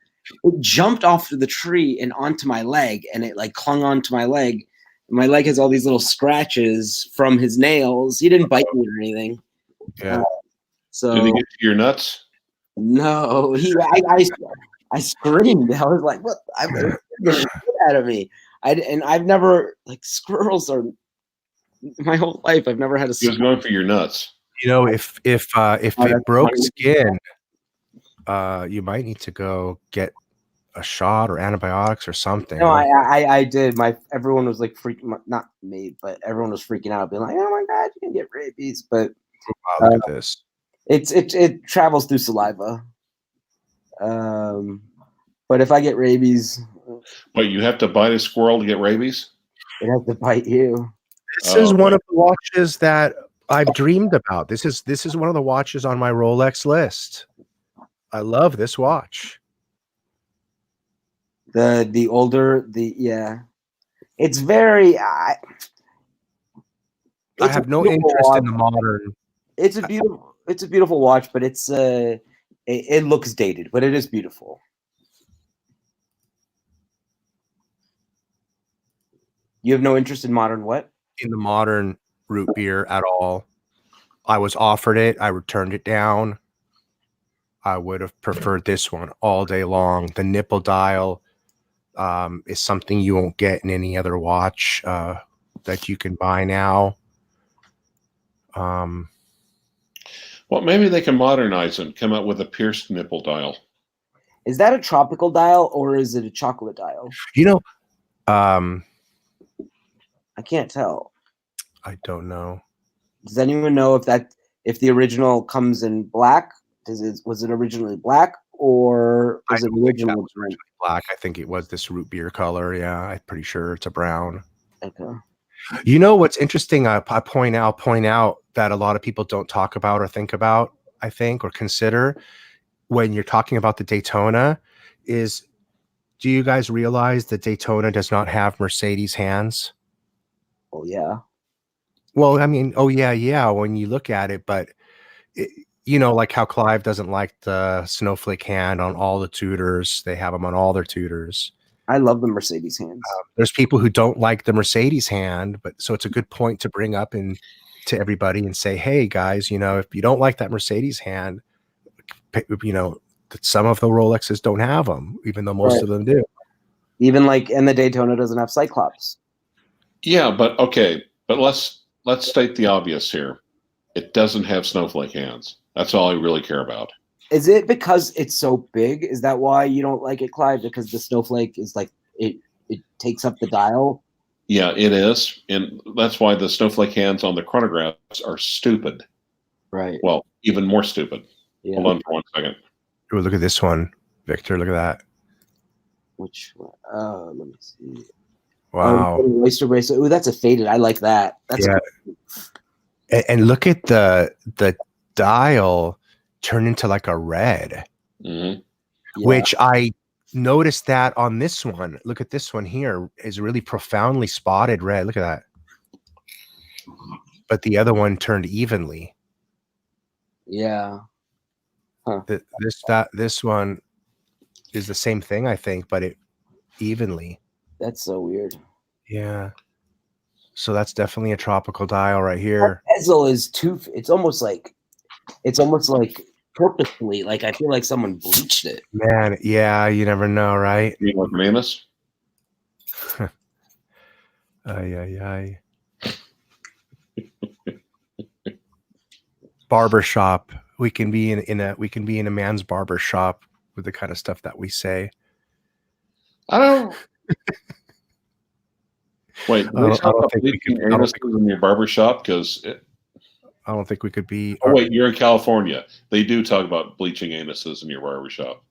It jumped off the tree and onto my leg, and it like clung onto my leg. And my leg has all these little scratches from his nails. He didn't bite me or anything.
Yeah.
Did he get to your nuts?
No, I screamed. I was like, "What? I'm gonna get the shit out of me!" I've never squirrels are my whole life. I've never had a.
He was going for your nuts.
If it broke skin, you might need to go get a shot or antibiotics or something.
No, I did. Everyone was like freaking, not me, but everyone was freaking out, being like, "Oh my god, you can get rabies!" But
look at this.
It travels through saliva. But if I get rabies,
wait, you have to bite a squirrel to get rabies?
It has to bite you.
This is one of the watches that I've dreamed about. This is one of the watches on my Rolex list. I love this watch.
The older it's very.
I have no interest in the modern.
It's a beautiful watch, but it looks dated, but it is beautiful. You have no interest in modern what?
In the modern root beer at all. I was offered it. I returned it down. I would have preferred this one all day long. The nipple dial is something you won't get in any other watch that you can buy now.
Well, maybe they can modernize and come out with a pierced nipple dial.
Is that a tropical dial or is it a chocolate dial?
You know, um,
I can't tell.
I don't know.
Does anyone know if the original comes in black? Was it originally black or was it originally
Black. I think it was this root beer color. Yeah, I'm pretty sure it's a brown.
Okay.
You know what's interesting? I point out that a lot of people don't talk about or think about, I think, or consider when you're talking about the Daytona is, do you guys realize that Daytona does not have Mercedes hands?
Oh yeah.
Well, I mean, oh yeah, when you look at it, but you know, like how Clyve doesn't like the snowflake hand on all the tutors. They have them on all their tutors.
I love the Mercedes hands.
There's people who don't like the Mercedes hand, but so it's a good point to bring up and to everybody and say, hey guys, you know, if you don't like that Mercedes hand, you know, some of the Rolexes don't have them, even though most of them do.
Even and the Daytona doesn't have Cyclops.
Yeah, but okay, but let's state the obvious here. It doesn't have snowflake hands. That's all I really care about.
Is it because it's so big? Is that why you don't like it, Clyde? Because the snowflake is it takes up the dial?
Yeah, it is. And that's why the snowflake hands on the chronographs are stupid.
Right.
Well, even more stupid. Yeah. Hold on for 1 second.
Ooh, look at this one, Victor. Look at that.
Which one? Let me see.
Wow.
Oyster bracelet. Ooh, that's a faded. I like that. That's
and look at the dial turn into like a red, which I noticed that on this one. Look at this one here is really profoundly spotted red. Look at that. But the other one turned evenly.
Yeah. Huh.
This one is the same thing, I think, but it evenly.
That's so weird.
Yeah. So that's definitely a tropical dial right here.
That bezel is it's almost like purposefully. Like I feel like someone bleached it.
Man, yeah, you never know, right?
You know, Manus?
Ay. Barber shop. We can be in a man's barber shop with the kind of stuff that we say.
I don't. Wait, I don't think we could in your barber shop because
I don't think we could be.
Oh wait, you're in California. They do talk about bleaching anuses in your barber shop.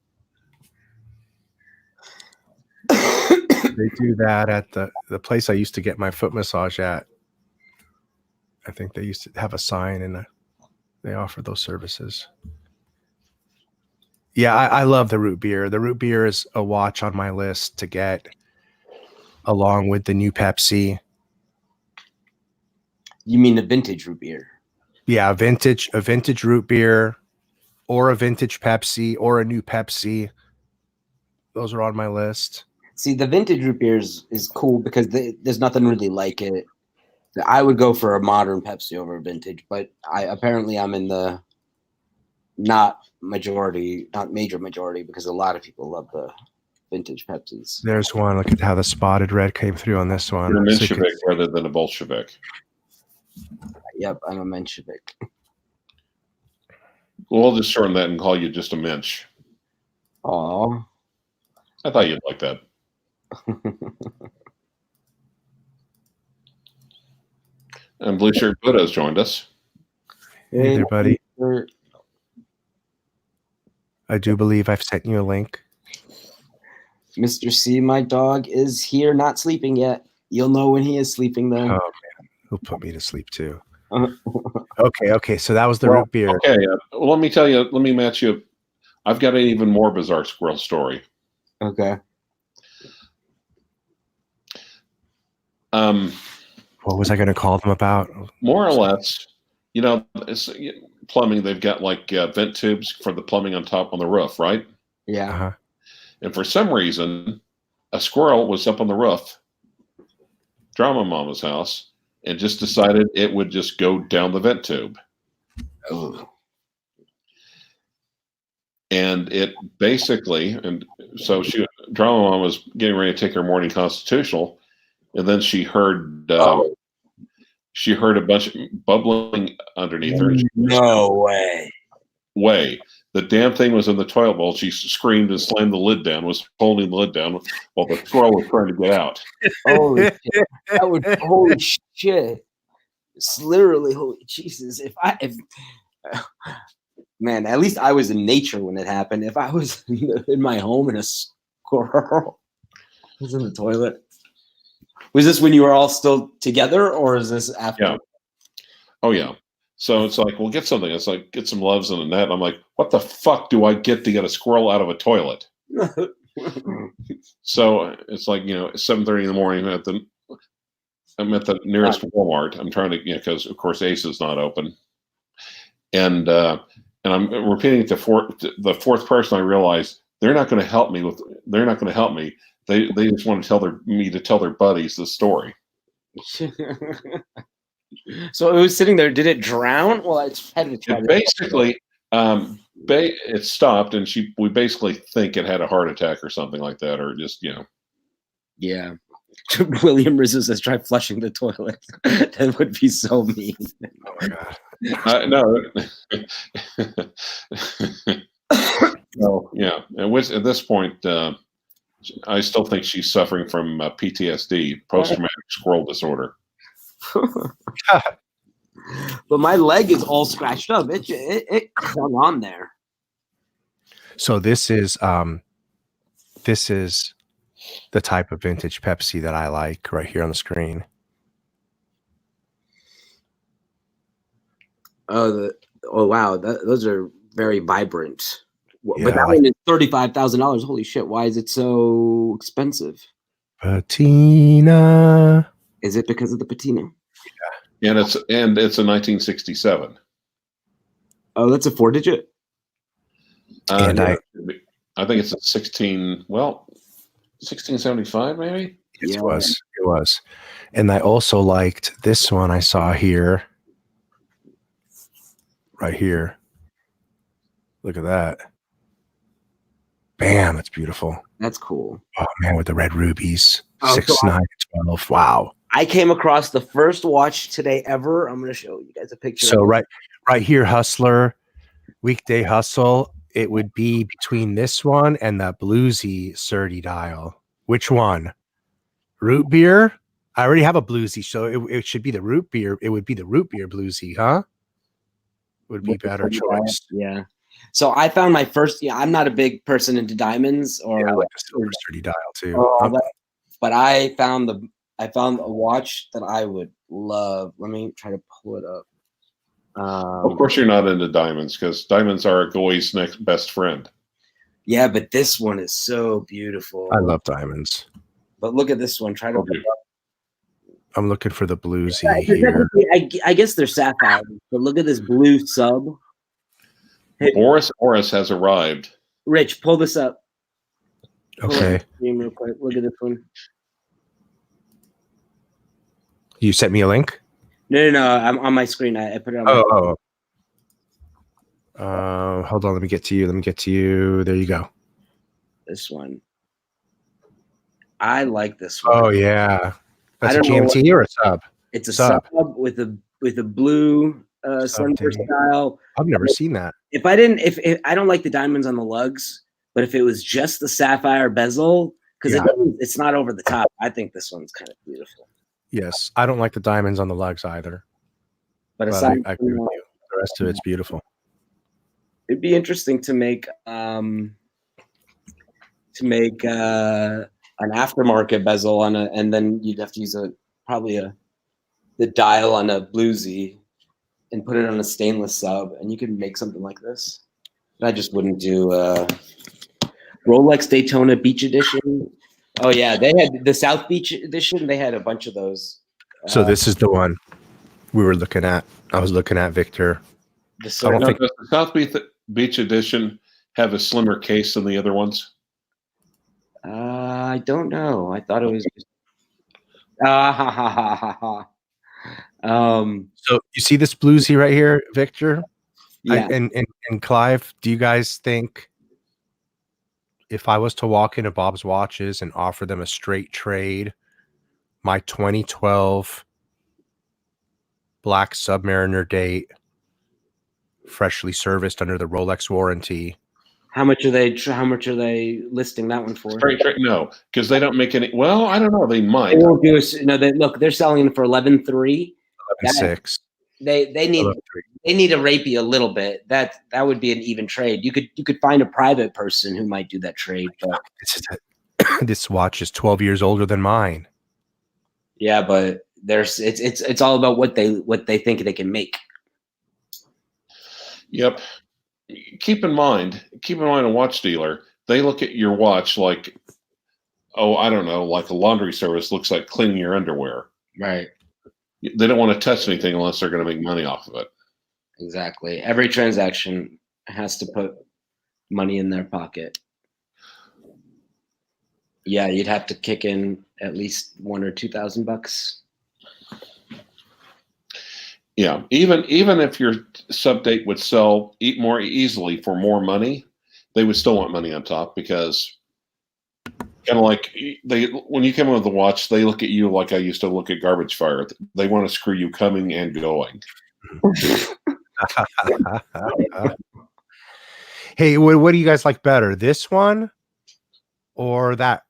They do that at the place I used to get my foot massage at. I think they used to have a sign and they offer those services. Yeah, I love the root beer. The root beer is a watch on my list to get along with the new Pepsi.
You mean a vintage root beer?
Yeah, a vintage root beer or a vintage Pepsi or a new Pepsi. Those are on my list.
See, the vintage root beer is cool because there's nothing really like it. I would go for a modern Pepsi over a vintage, but I'm in the not major majority because a lot of people love the vintage Pepsis.
There's one. Look at how the spotted red came through on this one.
You're a Menshevik rather than a Bolshevik.
Yep, I'm a Menshevik.
We'll just shorten that and call you just a Mensch.
Aw.
I thought you'd like that. And Blue Shirt Buddha has joined us.
Hey there, buddy. I do believe I've sent you a link.
Mr. C, my dog is here, not sleeping yet. You'll know when he is sleeping, though.
Oh, man. He'll put me to sleep, too. Okay. So that was the root beer.
Okay. Well, let me tell you. Let me match you. I've got an even more bizarre squirrel story.
Okay.
What was I going to call them about?
More or less, plumbing. They've got like vent tubes for the plumbing on the roof, right?
Yeah.
Uh-huh.
And for some reason, a squirrel was up on the roof, Drama Mama's house, and just decided it would just go down the vent tube.
Oh.
And it basically, Drama Mama was getting ready to take her morning constitutional, and then she heard a bunch of bubbling underneath her.
No way.
way. The damn thing was in the toilet bowl. She screamed and slammed the lid down, was holding the lid down while the squirrel was trying to get out.
Holy shit. That would, holy shit. It's literally, holy Jesus. If man, at least I was in nature when it happened. If I was in my home and a squirrel was in the toilet. Was this when you were all still together, or is this after?
Yeah. Oh, yeah. So it's like, well, get something. It's like, get some loves in a net. I'm like, what the fuck do I get to get a squirrel out of a toilet? So it's like, 7:30 in the morning. I'm at the nearest Walmart. I'm trying to, because of course Ace is not open, and I'm repeating it to the fourth person. I realize they're not going to help me. They just want to tell their buddies the story.
So it was sitting there. Did it drown? Well, it's had to try.
Basically, it stopped, and we basically think it had a heart attack or something like that, or just
Yeah. William Rizzo says, "Try flushing the toilet." That would be so mean.
Oh my god.
No, yeah. And at this point, I still think she's suffering from PTSD, post-traumatic squirrel disorder.
But my leg is all scratched up. It hung on there.
So this is the type of vintage Pepsi that I like right here on the screen.
Oh wow, those are very vibrant.
Yeah,
but that one is $35,000. Holy shit! Why is it so expensive?
Patina.
Is it because of the patina?
Yeah, and it's a 1967.
Oh, that's a 4-digit.
And
I think it's a 1675 maybe.
It was. And I also liked this one I saw here. Right here. Look at that. Bam, that's beautiful.
That's cool.
Oh man, with the red rubies.
Oh,
6, 9, 12. Wow.
I came across the first watch today ever. I'm gonna show you guys a picture.
So right here, Hustler, weekday hustle. It would be between this one and the bluesy Surdy dial. Which one? Root beer? I already have a bluesy, so it should be the root beer. It would be the root beer bluesy, huh? Would be better choice.
Yeah. So I found my first. Yeah, I'm not a big person into diamonds or
I like the silver Surdy dial too.
But I found a watch that I would love. Let me try to pull it up.
Of course, you're not into diamonds because diamonds are a guy's next best friend.
Yeah, but this one is so beautiful.
I love diamonds.
But look at this one. Try to.
I'm looking for the bluesy here.
I guess they're sapphire, but look at this blue sub.
Boris has arrived.
Rich, pull this up.
Okay.
Real quick. Look at this one.
You sent me a link?
No. I'm on my screen. I put it on.
Hold on. Let me get to you. There you go.
This one. I like this one.
Oh yeah. That's a GMT or a sub?
It's a sub with a blue sunburst style.
I've never seen that.
If I don't like the diamonds on the lugs, but if it was just the sapphire bezel, because it's not over the top, I think this one's kind of beautiful.
Yes, I don't like the diamonds on the lugs either. But I agree with you. The rest of it's beautiful.
It'd be interesting to make an aftermarket bezel on and then you'd have to use the dial on a bluesy and put it on a stainless sub, and you could make something like this. But I just wouldn't do Rolex Daytona Beach Edition. Oh yeah, they had the South Beach Edition. They had a bunch of those.
So this is the one we were looking at. I was looking at Victor.
Does the South Beach Edition have a slimmer case than the other ones?
I don't know. I thought it was.
So you see this bluesy right here, Victor?
Yeah.
And Clive, do you guys think if I was to walk into Bob's Watches and offer them a straight trade, my 2012 black Submariner date freshly serviced under the Rolex warranty.
How much are they listing that one for?
Straight, no, because they don't make any. Well, I don't know. They might.
They won't do it. No, they're selling it for 11.3.
11.6.
They need to rape you a little bit. That would be an even trade. You could find a private person who might do that trade. But
this watch is 12 years older than mine.
Yeah, but it's all about what they think they can make.
Yep. Keep in mind, a watch dealer, they look at your watch like, oh, I don't know, like a laundry service looks like cleaning your underwear.
Right.
They don't want to touch anything unless they're going to make money off of it.
Exactly. Every transaction has to put money in their pocket. Yeah, you'd have to kick in at least $1,000 or $2,000.
Yeah, even if your sub-date would sell more easily for more money, they would still want money on top, because kind of like when you come in with the watch, they look at you like I used to look at garbage fire. They want to screw you coming and going.
Hey, what do you guys like better, this one or that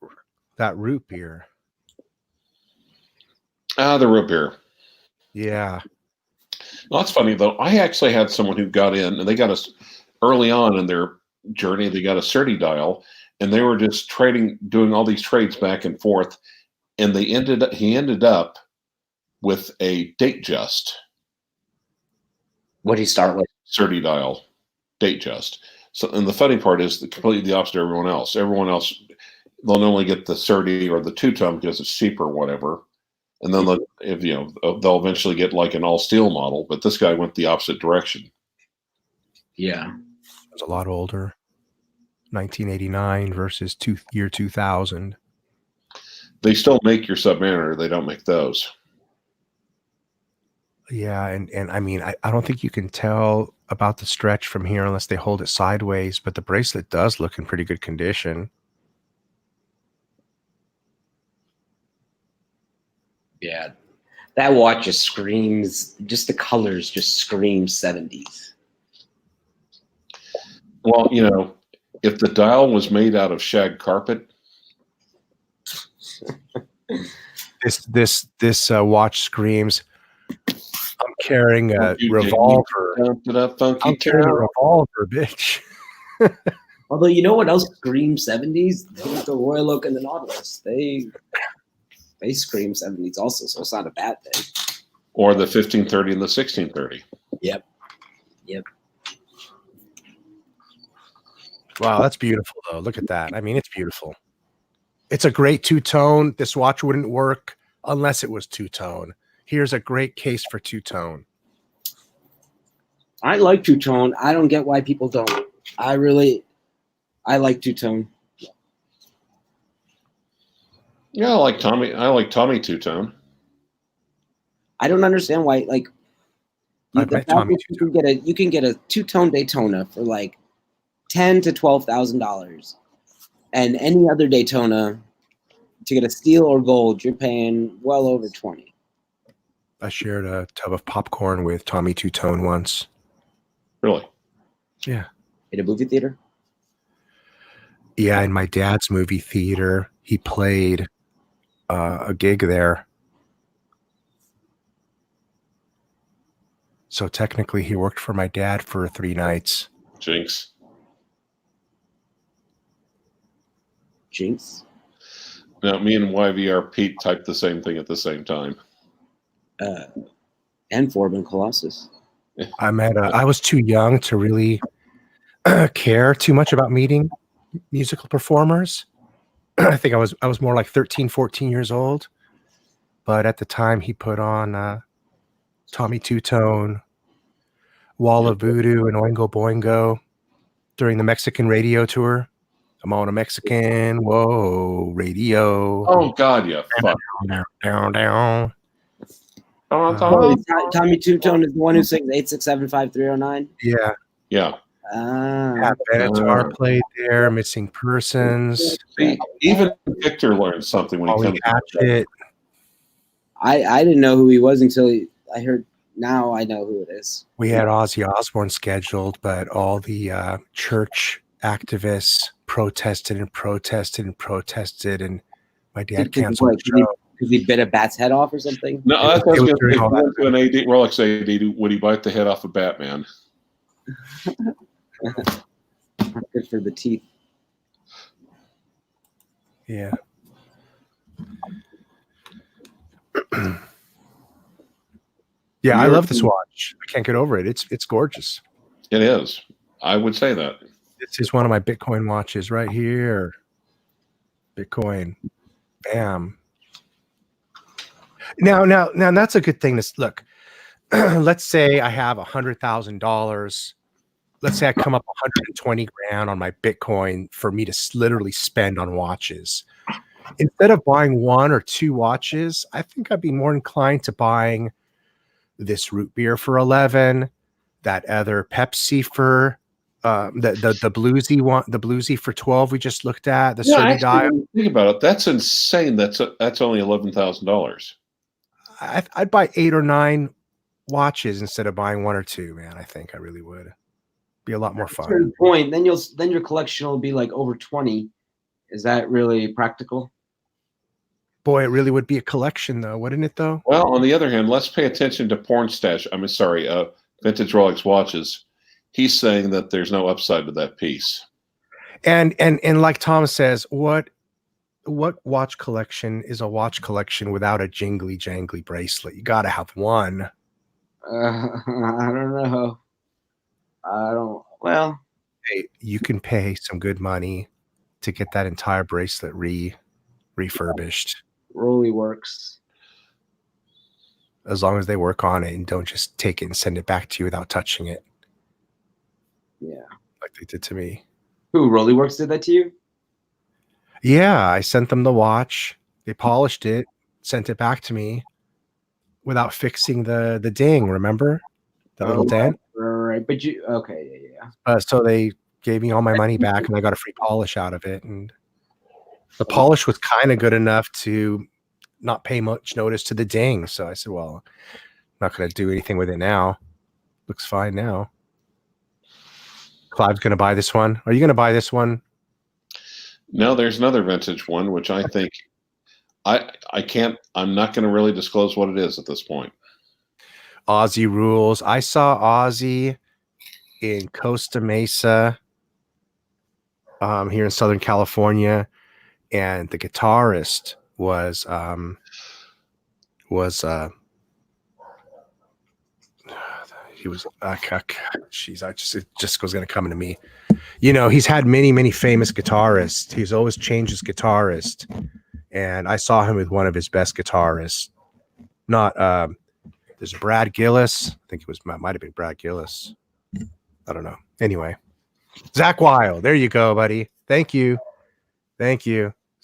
root beer?
The root beer.
Yeah.
Well, that's funny though. I actually had someone who got in, and they got us early on in their journey. They got a Certi dial, and they were just doing all these trades back and forth, and he ended up with a Datejust.
What did he start with?
Certi dial, Datejust. So, and the funny part is completely the opposite of everyone else. Everyone else, they'll normally get the Certi or the two-tone because it's cheaper or whatever. And then they'll eventually get like an all steel model, but this guy went the opposite direction.
Yeah,
it was a lot older. 1989 versus year 2000.
They still make your Submariner. They don't make those.
Yeah, and I mean, I don't think you can tell about the stretch from here unless they hold it sideways, but the bracelet does look in pretty good condition.
Yeah, that watch just screams, just the colors just scream 70s.
Well, if the dial was made out of shag carpet.
This watch screams, I'm carrying a revolver. I'm carrying a revolver, bitch.
Although, you know what else screams 70s? The Royal Oak and the Nautilus. They scream 70s also, so it's not a bad thing.
Or the 1530 and the 1630.
Yep.
Wow, that's beautiful, though. Look at that. I mean, it's beautiful. It's a great two-tone. This watch wouldn't work unless it was two-tone. Here's a great case for two-tone.
I like two-tone. I don't get why people don't. I like two-tone.
Yeah, I like Tommy two-tone.
I don't understand why. Like, you can get a two-tone Daytona for like $10,000 to $12,000, and any other Daytona to get a steel or gold, you're paying well over $20,000.
I shared a tub of popcorn with Tommy Two-Tone once.
Really?
Yeah.
In a movie theater?
Yeah, in my dad's movie theater. He played a gig there. So technically he worked for my dad for 3 nights.
Jinx. Now, me and YVR Pete typed the same thing at the same time.
And Forbin Colossus.
I was too young to really care too much about meeting musical performers. I think I was more like 13, 14 years old. But at the time he put on Tommy Two-Tone, Wall of Voodoo, and Oingo Boingo during the Mexican radio tour. I'm on a Mexican, whoa, radio.
Oh, God, yeah. Fuck.
Down.
Tommy Two-Tone is the one who sings 8675309.
Yeah.
Yeah.
Benatar played there, Missing Persons.
See, even Victor learned something when he comes
it.
I didn't know who he was until I heard now I know who it is.
We had Ozzy Osbourne scheduled, but all the church activists protested and protested and protested, and my dad canceled the show.
Because he bit a bat's head off or something?
No, that's what I was going to say. If
all
you went to an AD, Rolex AD, would he bite the head off of Batman?
Good for the teeth.
Yeah. Yeah, I love this watch. I can't get over it. It's gorgeous.
It is. I would say that.
This is one of my Bitcoin watches right here. Bitcoin. Bam. Now that's a good thing to look. Let's say I have $100,000. Let's say I come up 120 grand on my Bitcoin for me to literally spend on watches. Instead of buying one or two watches, I think I'd be more inclined to buying this root beer for 11, that other Pepsi for the bluesy one, the bluesy for 12 we just looked at, the Surly dial.
Think about it. That's insane. That's only $11,000.
I'd buy 8 or 9 watches instead of buying 1 or 2, man. I think I really would. Be a lot more fun.
At a certain point, then your collection will be like over 20. Is that really practical?
Boy, it really would be a collection, though, wouldn't it? Though.
Well, on the other hand, let's pay attention to vintage Rolex watches. He's saying that there's no upside to that piece.
And like Tom says, what watch collection is a watch collection without a jingly jangly bracelet? You got to have one.
I don't know. Well,
hey, you can pay some good money to get that entire bracelet refurbished.
Rolly works.
As long as they work on it and don't just take it and send it back to you without touching it.
Yeah.
Like they did to me.
Who, Rolly Works did that to you?
Yeah, I sent them the watch. They polished it, sent it back to me without fixing the ding, remember? The little dent?
Right. But yeah.
So they gave me all my money back and I got a free polish out of it. And the polish was kind of good enough to not pay much notice to the ding. So I said, well, I'm not going to do anything with it now. Looks fine now. Clyve's going to buy this one. Are you going to buy this one?
No, there's another vintage one, which I think I'm not going to really disclose what it is at this point.
Ozzy rules. I saw Ozzy in Costa Mesa here in Southern California, and the guitarist was he was jeez, it just was going to come into me. You know, he's had many famous guitarists. He's always changed his guitarist, and I saw him with one of his best guitarists. Not there's Brad Gillis. I think might have been Brad Gillis. I don't know. Anyway, Zach Wilde. There you go, buddy. Thank you.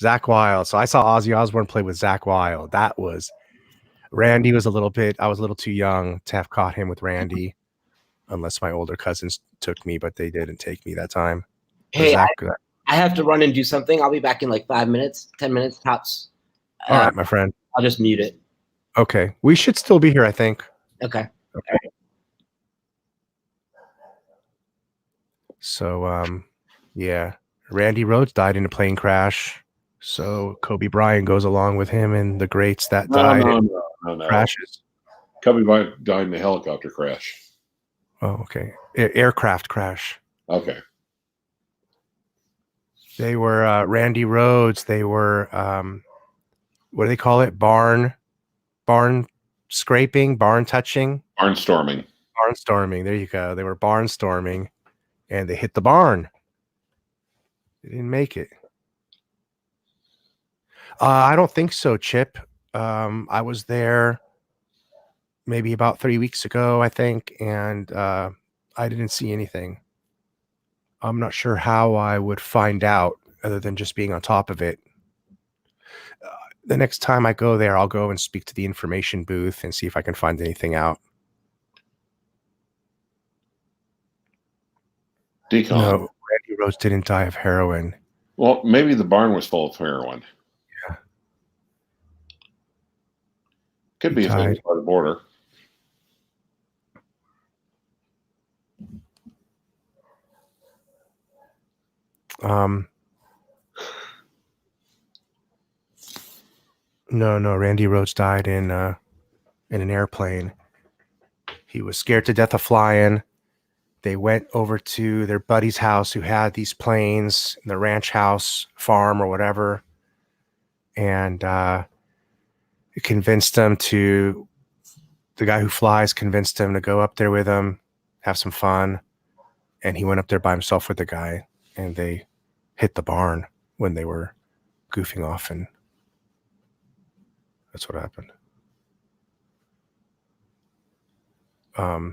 Zach Wilde. So I saw Ozzy Osbourne play with Zach Wilde. Randy was I was a little too young to have caught him with Randy, unless my older cousins took me, but they didn't take me that time.
Hey, I have to run and do something. I'll be back in like 5 minutes, 10 minutes tops.
All right, my friend.
I'll just mute it.
Okay. We should still be here, I think.
Okay.
So, yeah. Randy Rhoads died in a plane crash. So Kobe Bryant goes along with him and the greats that died in crashes.
Kobe Bryant died in a helicopter crash.
Oh, okay. Aircraft crash.
Okay.
They were Randy Rhoads. They were what do they call it? Barn scraping, barn touching,
Barnstorming.
There you go. They were barnstorming, and they hit the barn. They didn't make it. I don't think so, Chip. I was there maybe about 3 weeks ago, I think, and I didn't see anything. I'm not sure how I would find out other than just being on top of it. The next time I go there, I'll go and speak to the information booth and see if I can find anything out.
Decon.
No, Randy Rhoads didn't die of heroin.
Well, maybe the barn was full of heroin.
Yeah.
Could be if it was by the border.
No, Randy Rhoads died in an airplane. He was scared to death of flying. They went over to their buddy's house who had these planes in the ranch house, farm, or whatever. And it convinced them to, the guy who flies convinced him to go up there with him, have some fun. And he went up there by himself with the guy, and they hit the barn when they were goofing off, and that's what happened. A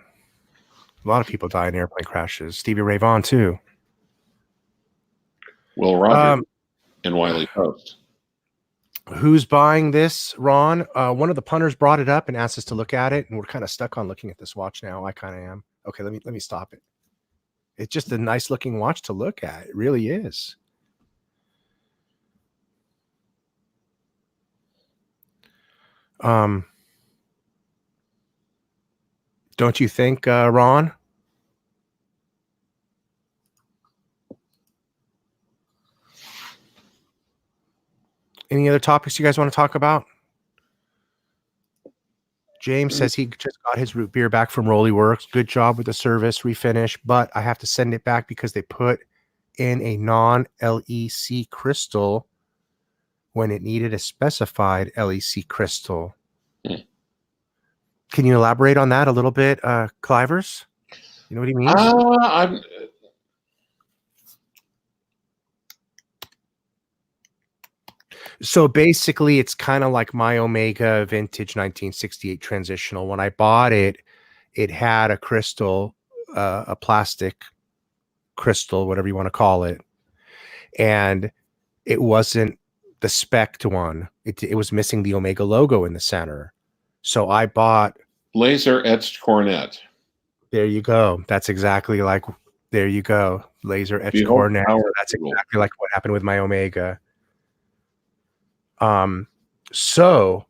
lot of people die in airplane crashes. Stevie Ray Vaughan too.
Will Rogers and Wiley Post.
Who's buying this, Ron? One of the punters brought it up and asked us to look at it, and we're kind of stuck on looking at this watch now. I kind of am. Okay, let me stop it. It's just a nice looking watch to look at. It really is. Don't you think, Ron? Any other topics you guys want to talk about? James says he just got his root beer back from Rolly Works. Good job with the service, refinish, but I have to send it back because they put in a non-LEC crystal when it needed a specified LEC crystal. Can you elaborate on that a little bit, Clivers? You know what he means? So basically, it's kind of like my Omega vintage 1968 transitional. When I bought it, it had a crystal, a plastic crystal, whatever you want to call it. And it wasn't the spec'd one. It was missing the Omega logo in the center. So I bought
laser etched cornet.
There you go. That's exactly like, there you go. Laser etched cornet. That's exactly like what happened with my Omega. So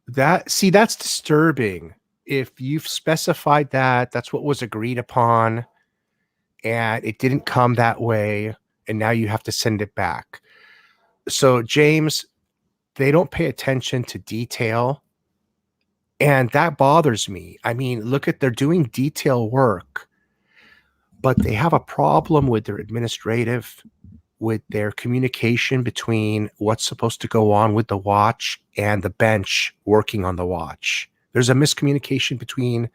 that's disturbing. If you've specified that, that's what was agreed upon, and it didn't come that way, and now you have to send it back. So James, they don't pay attention to detail, and that bothers me. I mean, look at, they're doing detail work, but they have a problem with their administrative, with their communication between what's supposed to go on with the watch and the bench working on the watch. There's a miscommunication between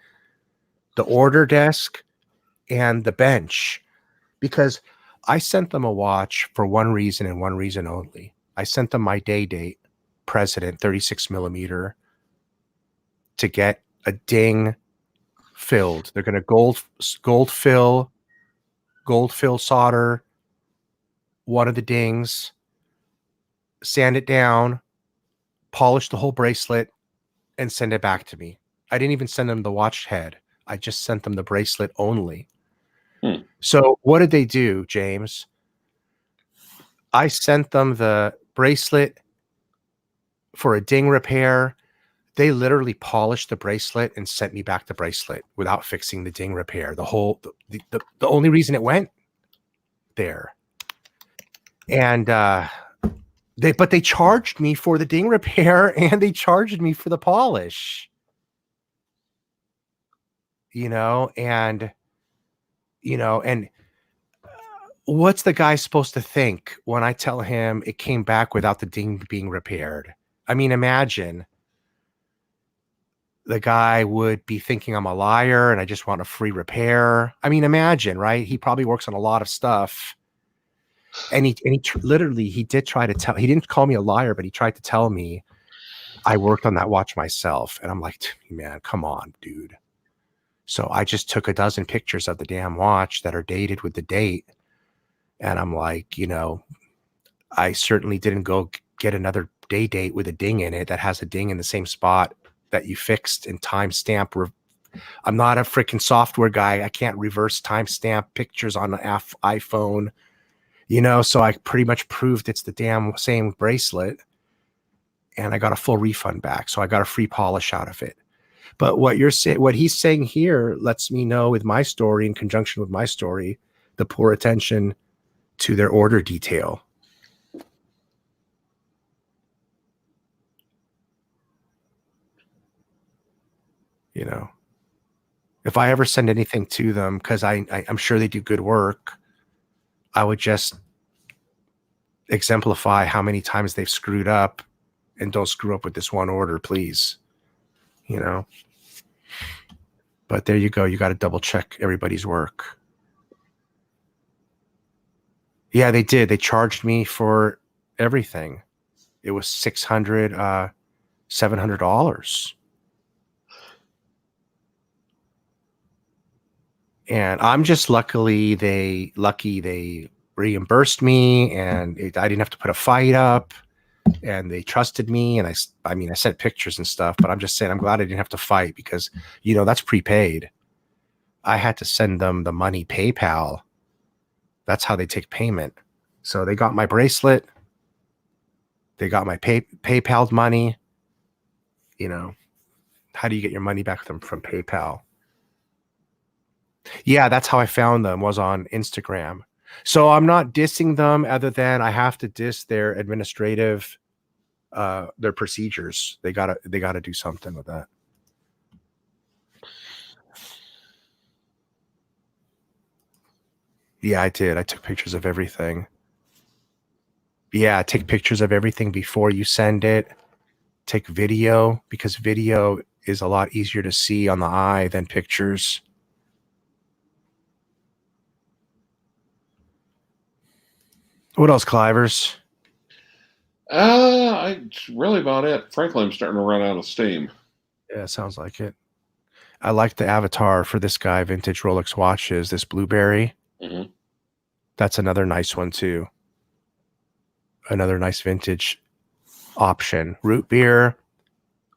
the order desk and the bench, because I sent them a watch for one reason and one reason only. I sent them my day date, President 36 millimeter, to get a ding filled. They're going to gold fill solder one of the dings, sand it down, polish the whole bracelet, and send it back to me. I didn't even send them the watch head. I just sent them the bracelet only. So what did they do, James? I sent them the bracelet for a ding repair. They literally polished the bracelet and sent me back the bracelet without fixing the ding repair. The only reason it went there. And they charged me for the ding repair, and they charged me for the polish. And what's the guy supposed to think when I tell him it came back without the ding being repaired? I mean, imagine the guy would be thinking I'm a liar and I just want a free repair. I mean, imagine, right? He probably works on a lot of stuff. And he did try to tell, he didn't call me a liar, but he tried to tell me I worked on that watch myself. And I'm like, man, come on, dude. So I just took a dozen pictures of the damn watch that are dated with the date. And I'm like, I certainly didn't go get another day date with a ding in it that has a ding in the same spot that you fixed and timestamp. I'm not a freaking software guy. I can't reverse timestamp pictures on an iPhone, so I pretty much proved it's the damn same bracelet, and I got a full refund back. So I got a free polish out of it. But what you're saying, what he's saying here, lets me know with my story, in conjunction with my story, the poor attention to their order detail. You know, if I ever send anything to them, because I'm sure they do good work, I would just exemplify how many times they've screwed up, and don't screw up with this one order, please. You know. But there you go. You got to double check everybody's work. Yeah, they did. They charged me for everything. It was $700. And I'm just lucky they reimbursed me, and I didn't have to put a fight up, and they trusted me. And I mean, I sent pictures and stuff, but I'm just saying, I'm glad I didn't have to fight, because, you know, that's prepaid. I had to send them the money PayPal. That's how they take payment. So they got my bracelet. They got my PayPal money. You know, how do you get your money back from PayPal? Yeah, that's how I found them, was on Instagram. So I'm not dissing them, other than I have to diss their administrative, their procedures. They gotta do something with that. Yeah, I did. I took pictures of everything. Yeah, take pictures of everything before you send it. Take video, because video is a lot easier to see on the eye than pictures. What else, Clivers?
It's really about it. Frankly, I'm starting to run out of steam.
Yeah, sounds like it. I like the avatar for this guy, Vintage Rolex Watches, this blueberry.
Mm-hmm.
That's another nice one too. Another nice vintage option. Root beer,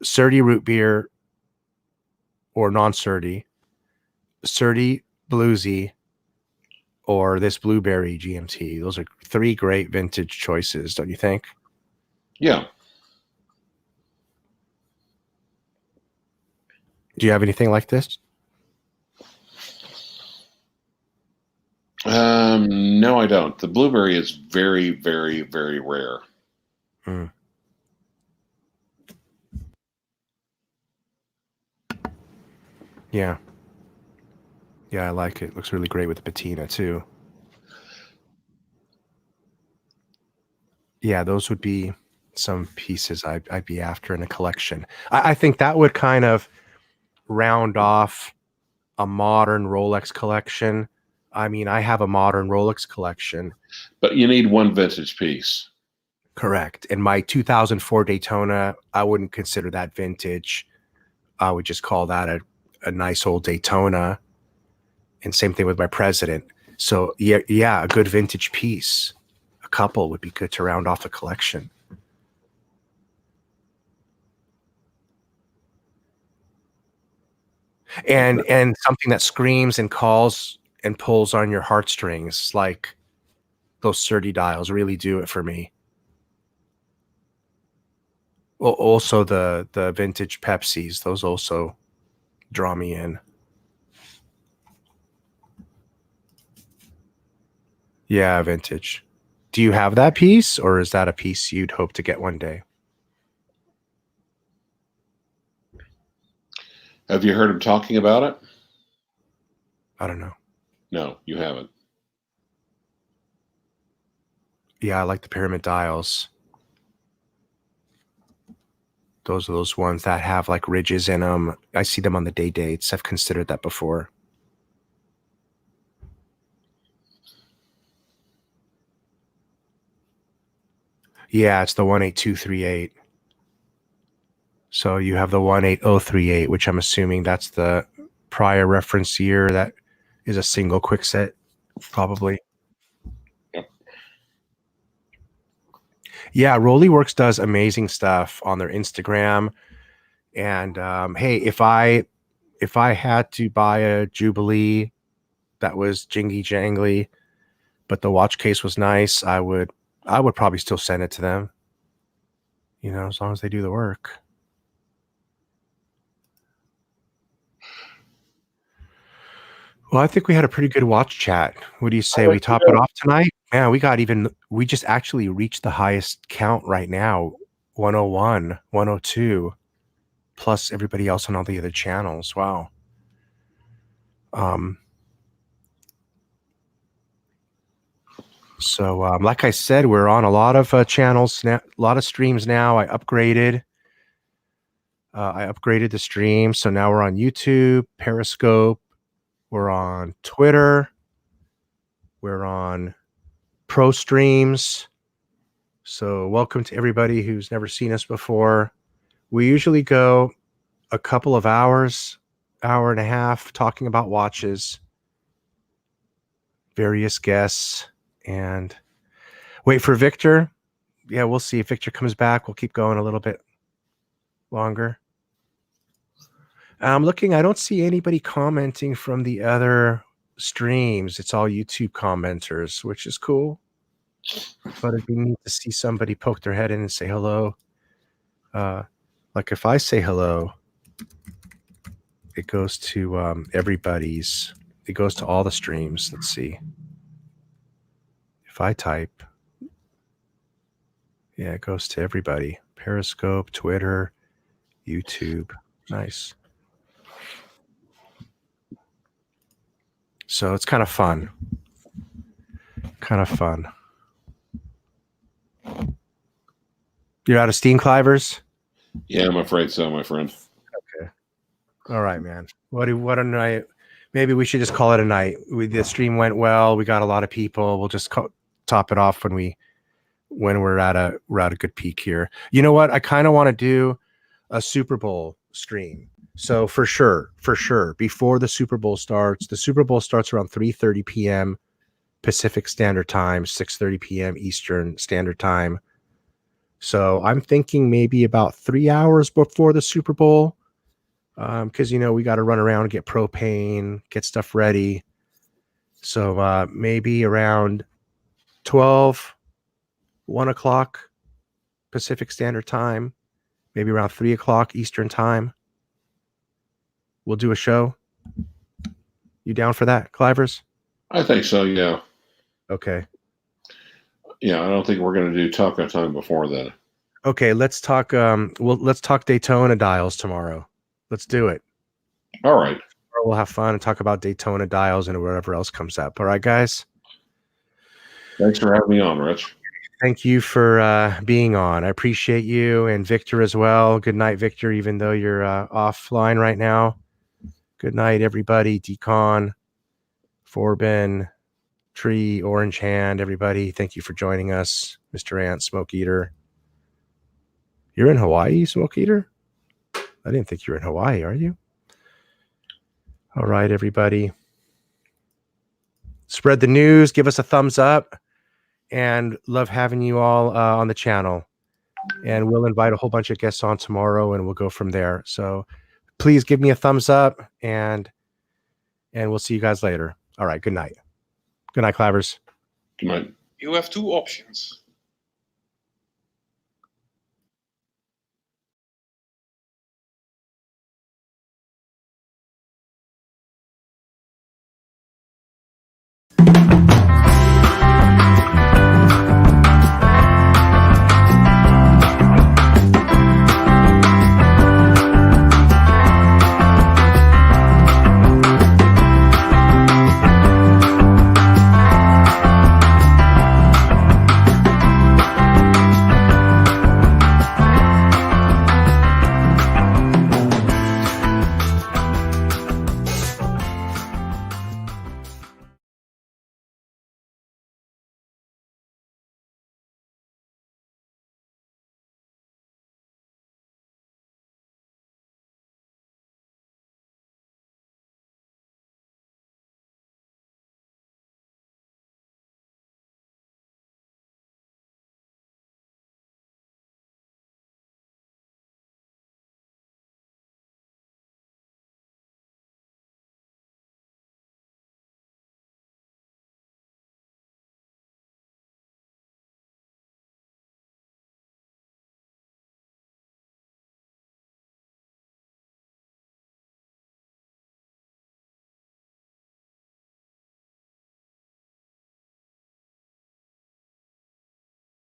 Surdy root beer, or non-Surdy, Surdy bluesy, or this blueberry GMT. Those are three great vintage choices, don't you think?
Yeah.
Do you have anything like this?
No, I don't. The blueberry is very, very, very rare.
Mm. Yeah. Yeah, I like it. Looks really great with the patina too. Yeah, those would be some pieces I'd be after in a collection. I think that would kind of round off a modern Rolex collection. I mean, I have a modern Rolex collection.
But you need one vintage piece.
Correct. And my 2004 Daytona, I wouldn't consider that vintage. I would just call that a nice old Daytona. And same thing with my President. So yeah, a good vintage piece. A couple would be good to round off the collection. And something that screams and calls and pulls on your heartstrings, like those Surdy dials really do it for me. Well, also the vintage Pepsis, those also draw me in. Yeah, vintage. Do you have that piece, or is that a piece you'd hope to get one day?
Have you heard him talking about it?
I don't know.
No, you haven't.
Yeah, I like the pyramid dials. Those are those ones that have like ridges in them. I see them on the day dates. I've considered that before. Yeah, it's the 18238. So you have the 18038, which I'm assuming that's the prior reference year. That is a single quick set, probably.
Yep.
Yeah, Rollyworks does amazing stuff on their Instagram. And hey, if I had to buy a Jubilee that was jingy jangly, but the watch case was nice, I would probably still send it to them. You know, as long as they do the work. Well, I think we had a pretty good watch chat. What do you say?
I
We
think
top
we
it
did.
off tonight? Man, we just actually reached the highest count right now, 101, 102, plus everybody else on all the other channels. Wow. So, like I said, we're on a lot of channels now, a lot of streams now. I upgraded the stream. So now we're on YouTube, Periscope, we're on Twitter, we're on Pro Streams. So welcome to everybody who's never seen us before. We usually go a couple of hours, hour and a half, talking about watches, various guests, and wait for Victor. Yeah, we'll see if Victor comes back. We'll keep going a little bit longer. I'm looking, I don't see anybody commenting from the other streams. It's all YouTube commenters, which is cool. But it'd be neat to see somebody poke their head in and say hello. Like if I say hello, it goes to everybody's. It goes to all the streams. Let's see. If I type, yeah, it goes to everybody. Periscope, Twitter, YouTube. Nice. So it's kind of fun. Kind of fun. You're out of steam, Clivers?
Yeah, I'm afraid so, my friend.
Okay. All right, man. What a night. Maybe we should just call it a night. The stream went well. We got a lot of people. We'll just top it off when we're at a good peak here. You know what? I kind of want to do a Super Bowl stream. So for sure, before the Super Bowl starts around 3:30 p.m. Pacific Standard Time, 6:30 p.m. Eastern Standard Time. So I'm thinking maybe about 3 hours before the Super Bowl, because we got to run around and get propane, get stuff ready. So maybe around 12, 1 o'clock Pacific Standard Time, maybe around 3 o'clock Eastern Time. We'll do a show. You down for that, Clivers?
I think so, yeah.
Okay.
Yeah, I don't think we're going to do taco time before that.
Okay, let's talk. Let's talk Daytona dials tomorrow. Let's do it.
All right.
We'll have fun and talk about Daytona dials and whatever else comes up. All right, guys.
Thanks for having me on, Rich.
Thank you for being on. I appreciate you, and Victor as well. Good night, Victor, even though you're offline right now. Good night, everybody. Decon, Forbin, Tree, Orange Hand, everybody. Thank you for joining us. Mr. Ant, Smoke Eater. You're in Hawaii, Smoke Eater? I didn't think you were in Hawaii, are you? All right, everybody. Spread the news. Give us a thumbs up. And love having you all on the channel. And we'll invite a whole bunch of guests on tomorrow, and we'll go from there. So please give me a thumbs up, and we'll see you guys later. All right, good night. Good night, Clivers.
Good night.
You have two options.